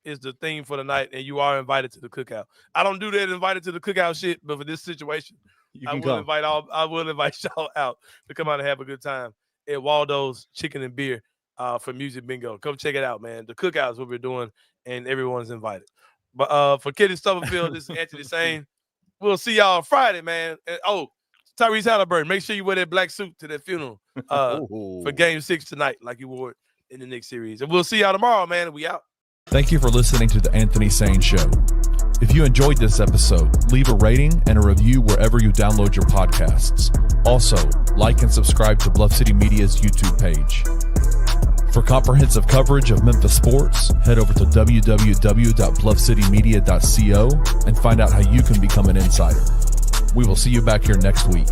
[SPEAKER 2] is the theme for the night, and you are invited to the cookout. I don't do that invited to the cookout shit, but for this situation, I will invite y'all out to come out and have a good time at Waldo's Chicken and Beer for music bingo. Come check it out, man. The cookout is what we're doing, and everyone's invited. But for Kenny Stubblefield, this is Anthony Sain. We'll see y'all Friday, man. And, Tyrese Halliburton, make sure you wear that black suit to that funeral for Game 6 tonight, like you wore it in the Knicks series. And we'll see y'all tomorrow, man. We out.
[SPEAKER 3] Thank you for listening to the Anthony Sain Show. If you enjoyed this episode, leave a rating and a review wherever you download your podcasts. Also, like and subscribe to Bluff City Media's YouTube page. For comprehensive coverage of Memphis sports, head over to www.bluffcitymedia.co and find out how you can become an insider. We will see you back here next week.